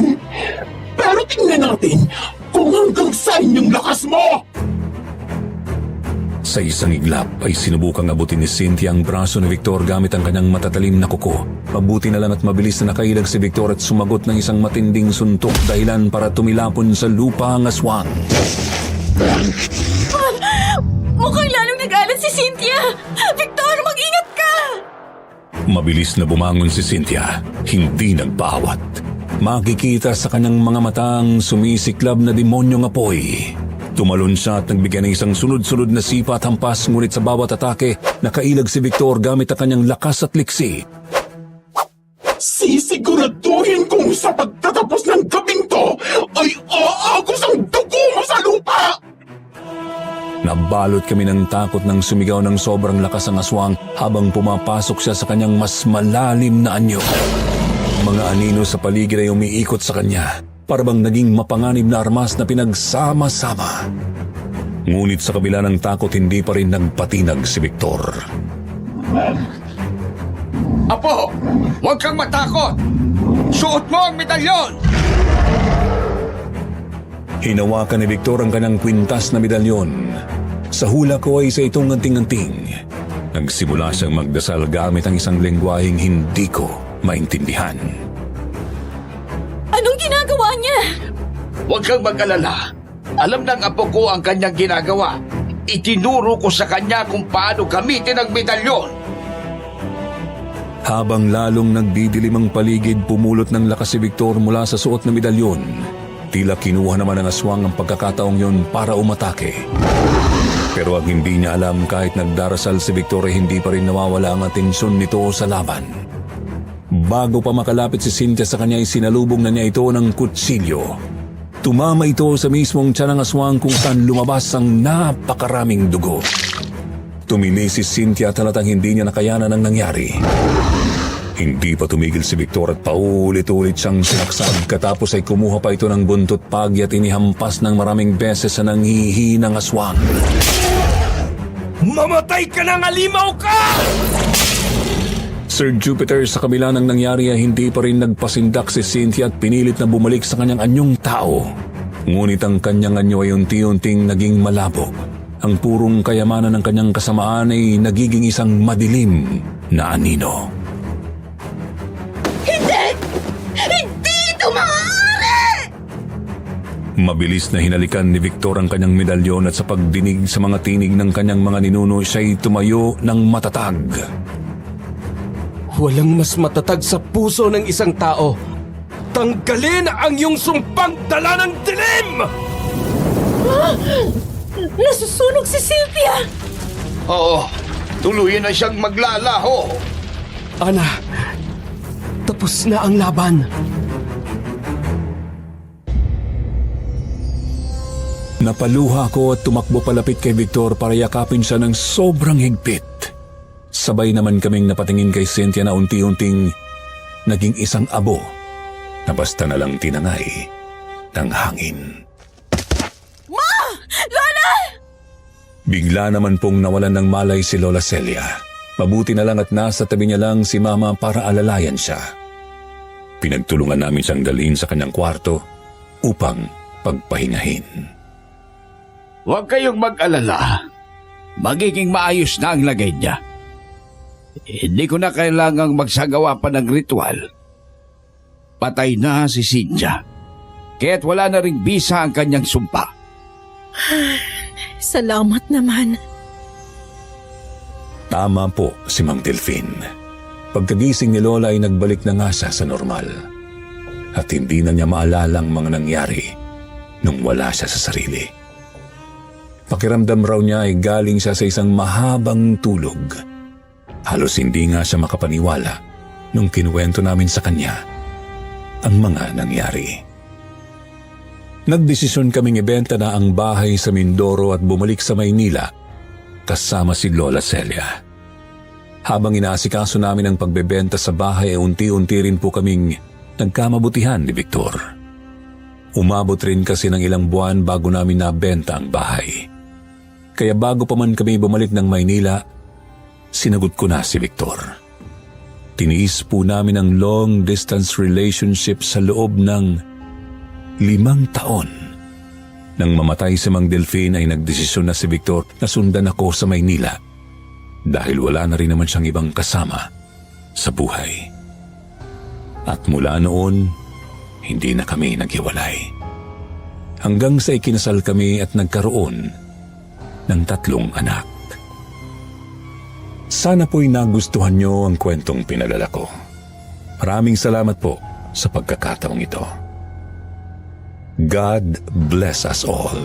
Speaker 12: Pero tingnan natin kung hanggang saan yung lakas mo!
Speaker 2: Sa isang iglap ay sinubukang abutin ni Cynthia ang braso ni Victor gamit ang kanyang matatalim na kuko. Mabuti na lang at mabilis na nakailag si Victor at sumagot ng isang matinding suntok dahilan para tumilapon sa lupa ang aswang.
Speaker 5: Mukhang lalong nag-alat si Cynthia. Victor, mag-ingat ka!
Speaker 2: Mabilis na bumangon si Cynthia, hindi nagpaawat. Makikita sa kanyang mga matang sumisiklab na demonyong apoy. Tumalon siya at nagbigay ng isang sunod-sunod na sipa at hampas, ngunit sa bawat atake, nakailag si Victor gamit ang kanyang lakas at liksi.
Speaker 12: Sisiguraduhin kong sa pagtatapos ng gabing to ay aagos ang dugo mo sa lupa!
Speaker 2: Nabalot kami ng takot nang sumigaw ng sobrang lakas ang aswang habang pumapasok siya sa kanyang mas malalim na anyo. Mga anino sa paligid ay umiikot sa kanya, para bang naging mapanganib na armas na pinagsama-sama. Ngunit sa kabila ng takot, hindi pa rin nagpatinag si Victor.
Speaker 11: Apo, huwag kang matakot! Suot mo ang medalyon!
Speaker 2: Hinawakan ni Victor ang kanyang kwintas na medalyon. Sa hula ko ay sa itong anting-anting. Nagsimula siyang magdasal gamit ang isang lengguaheng hindi ko maintindihan.
Speaker 5: Anong ginagawa niya?
Speaker 11: Huwag kang mag-alala. Alam ng apo ko ang kanyang ginagawa. Itinuro ko sa kanya kung paano gamitin ang medalyon.
Speaker 2: Habang lalong nagdidilim ang paligid, pumulot ng lakas si Victor mula sa suot na medalyon. Tila kinuha naman ng aswang ang pagkakataong yun para umatake. Pero ang hindi niya alam, kahit nagdarasal si Victor ay hindi pa rin nawawala ang atensyon nito sa laban. Bago pa makalapit si Cynthia sa kanya ay sinalubong na niya ito ng kutsilyo. Tumama ito sa mismong tiyan ng aswang kung saan lumabas ang napakaraming dugo. Tumili si Cynthia at halatang hindi niya nakayanan ang nangyari. Hindi pa tumigil si Victor at paulit-ulit siyang sinaksak. Katapos ay kumuha pa ito ng buntot pagi at inihampas ng maraming beses sa nanghihinang aswang.
Speaker 6: Mamatay ka ng alimaw ka!
Speaker 2: Sir Jupiter, sa kabila ng nangyari ay hindi pa rin nagpasindak si Cynthia at pinilit na bumalik sa kanyang anyong tao. Ngunit ang kanyang anyo ay unti-unting naging malabo. Ang purong kayamanan ng kanyang kasamaan ay nagiging isang madilim na anino.
Speaker 5: Hindi ito maaari!
Speaker 2: Mabilis na hinalikan ni Victor ang kanyang medalyon at sa pagdinig sa mga tinig ng kanyang mga ninuno, siya'y tumayo ng matatag.
Speaker 6: Walang mas matatag sa puso ng isang tao. Tanggalin ang iyong sumpang dala ng dilim!
Speaker 5: Nasusunog si Cynthia!
Speaker 11: Oo, tuluyan na siyang maglalaho.
Speaker 6: Ana, tapos na ang laban.
Speaker 2: Napaluha ako at tumakbo palapit kay Victor para yakapin siya ng sobrang higpit. Sabay naman kaming napatingin kay Cynthia na unti-unting naging isang abo na basta na lang tinangay ng hangin.
Speaker 5: Ma! Lola!
Speaker 2: Bigla naman pong nawalan ng malay si Lola Celia. Mabuti na lang at nasa tabi niya lang si Mama para alalayan siya. Pinagtulungan namin siyang dalhin sa kanyang kwarto upang pagpahingahin.
Speaker 11: Huwag kayong mag-alala. Magiging maayos na ang lagay niya. Hindi ko na kailangang magsagawa pa ng ritual. Patay na si Cynthia. Kaya't wala na ring bisa ang kanyang sumpa.
Speaker 3: Salamat naman.
Speaker 2: Tama po si Mang Delphine. Pagkagising ni Lola ay nagbalik na nga siya sa normal. At hindi na niya maalala ang mga nangyari nung wala siya sa sarili. Pakiramdam raw niya ay galing siya sa isang mahabang tulog. Halos hindi nga siya makapaniwala nung kinuwento namin sa kanya ang mga nangyari. Nagdesisyon kaming ibenta na ang bahay sa Mindoro at bumalik sa Maynila kasama si Lola Celia. Habang inaasikaso namin ang pagbebenta sa bahay ay unti-unti rin po kaming nagkamabutihan ni Victor. Umabot rin kasi ng ilang buwan bago namin nabenta ang bahay. Kaya bago pa man kami bumalik ng Maynila, sinagot ko na si Victor. Tiniis po namin ang long-distance relationship sa loob ng 5 taon. Nang mamatay si Mang Delphine ay nagdesisyon na si Victor na sundan ako sa Maynila dahil wala na rin naman siyang ibang kasama sa buhay. At mula noon, hindi na kami naghiwalay. Hanggang sa ikinasal kami at nagkaroon ng 3 anak. Sana po'y nagustuhan niyo ang kwentong pinadala ko. Maraming salamat po sa pagkakataong ito. God bless us all.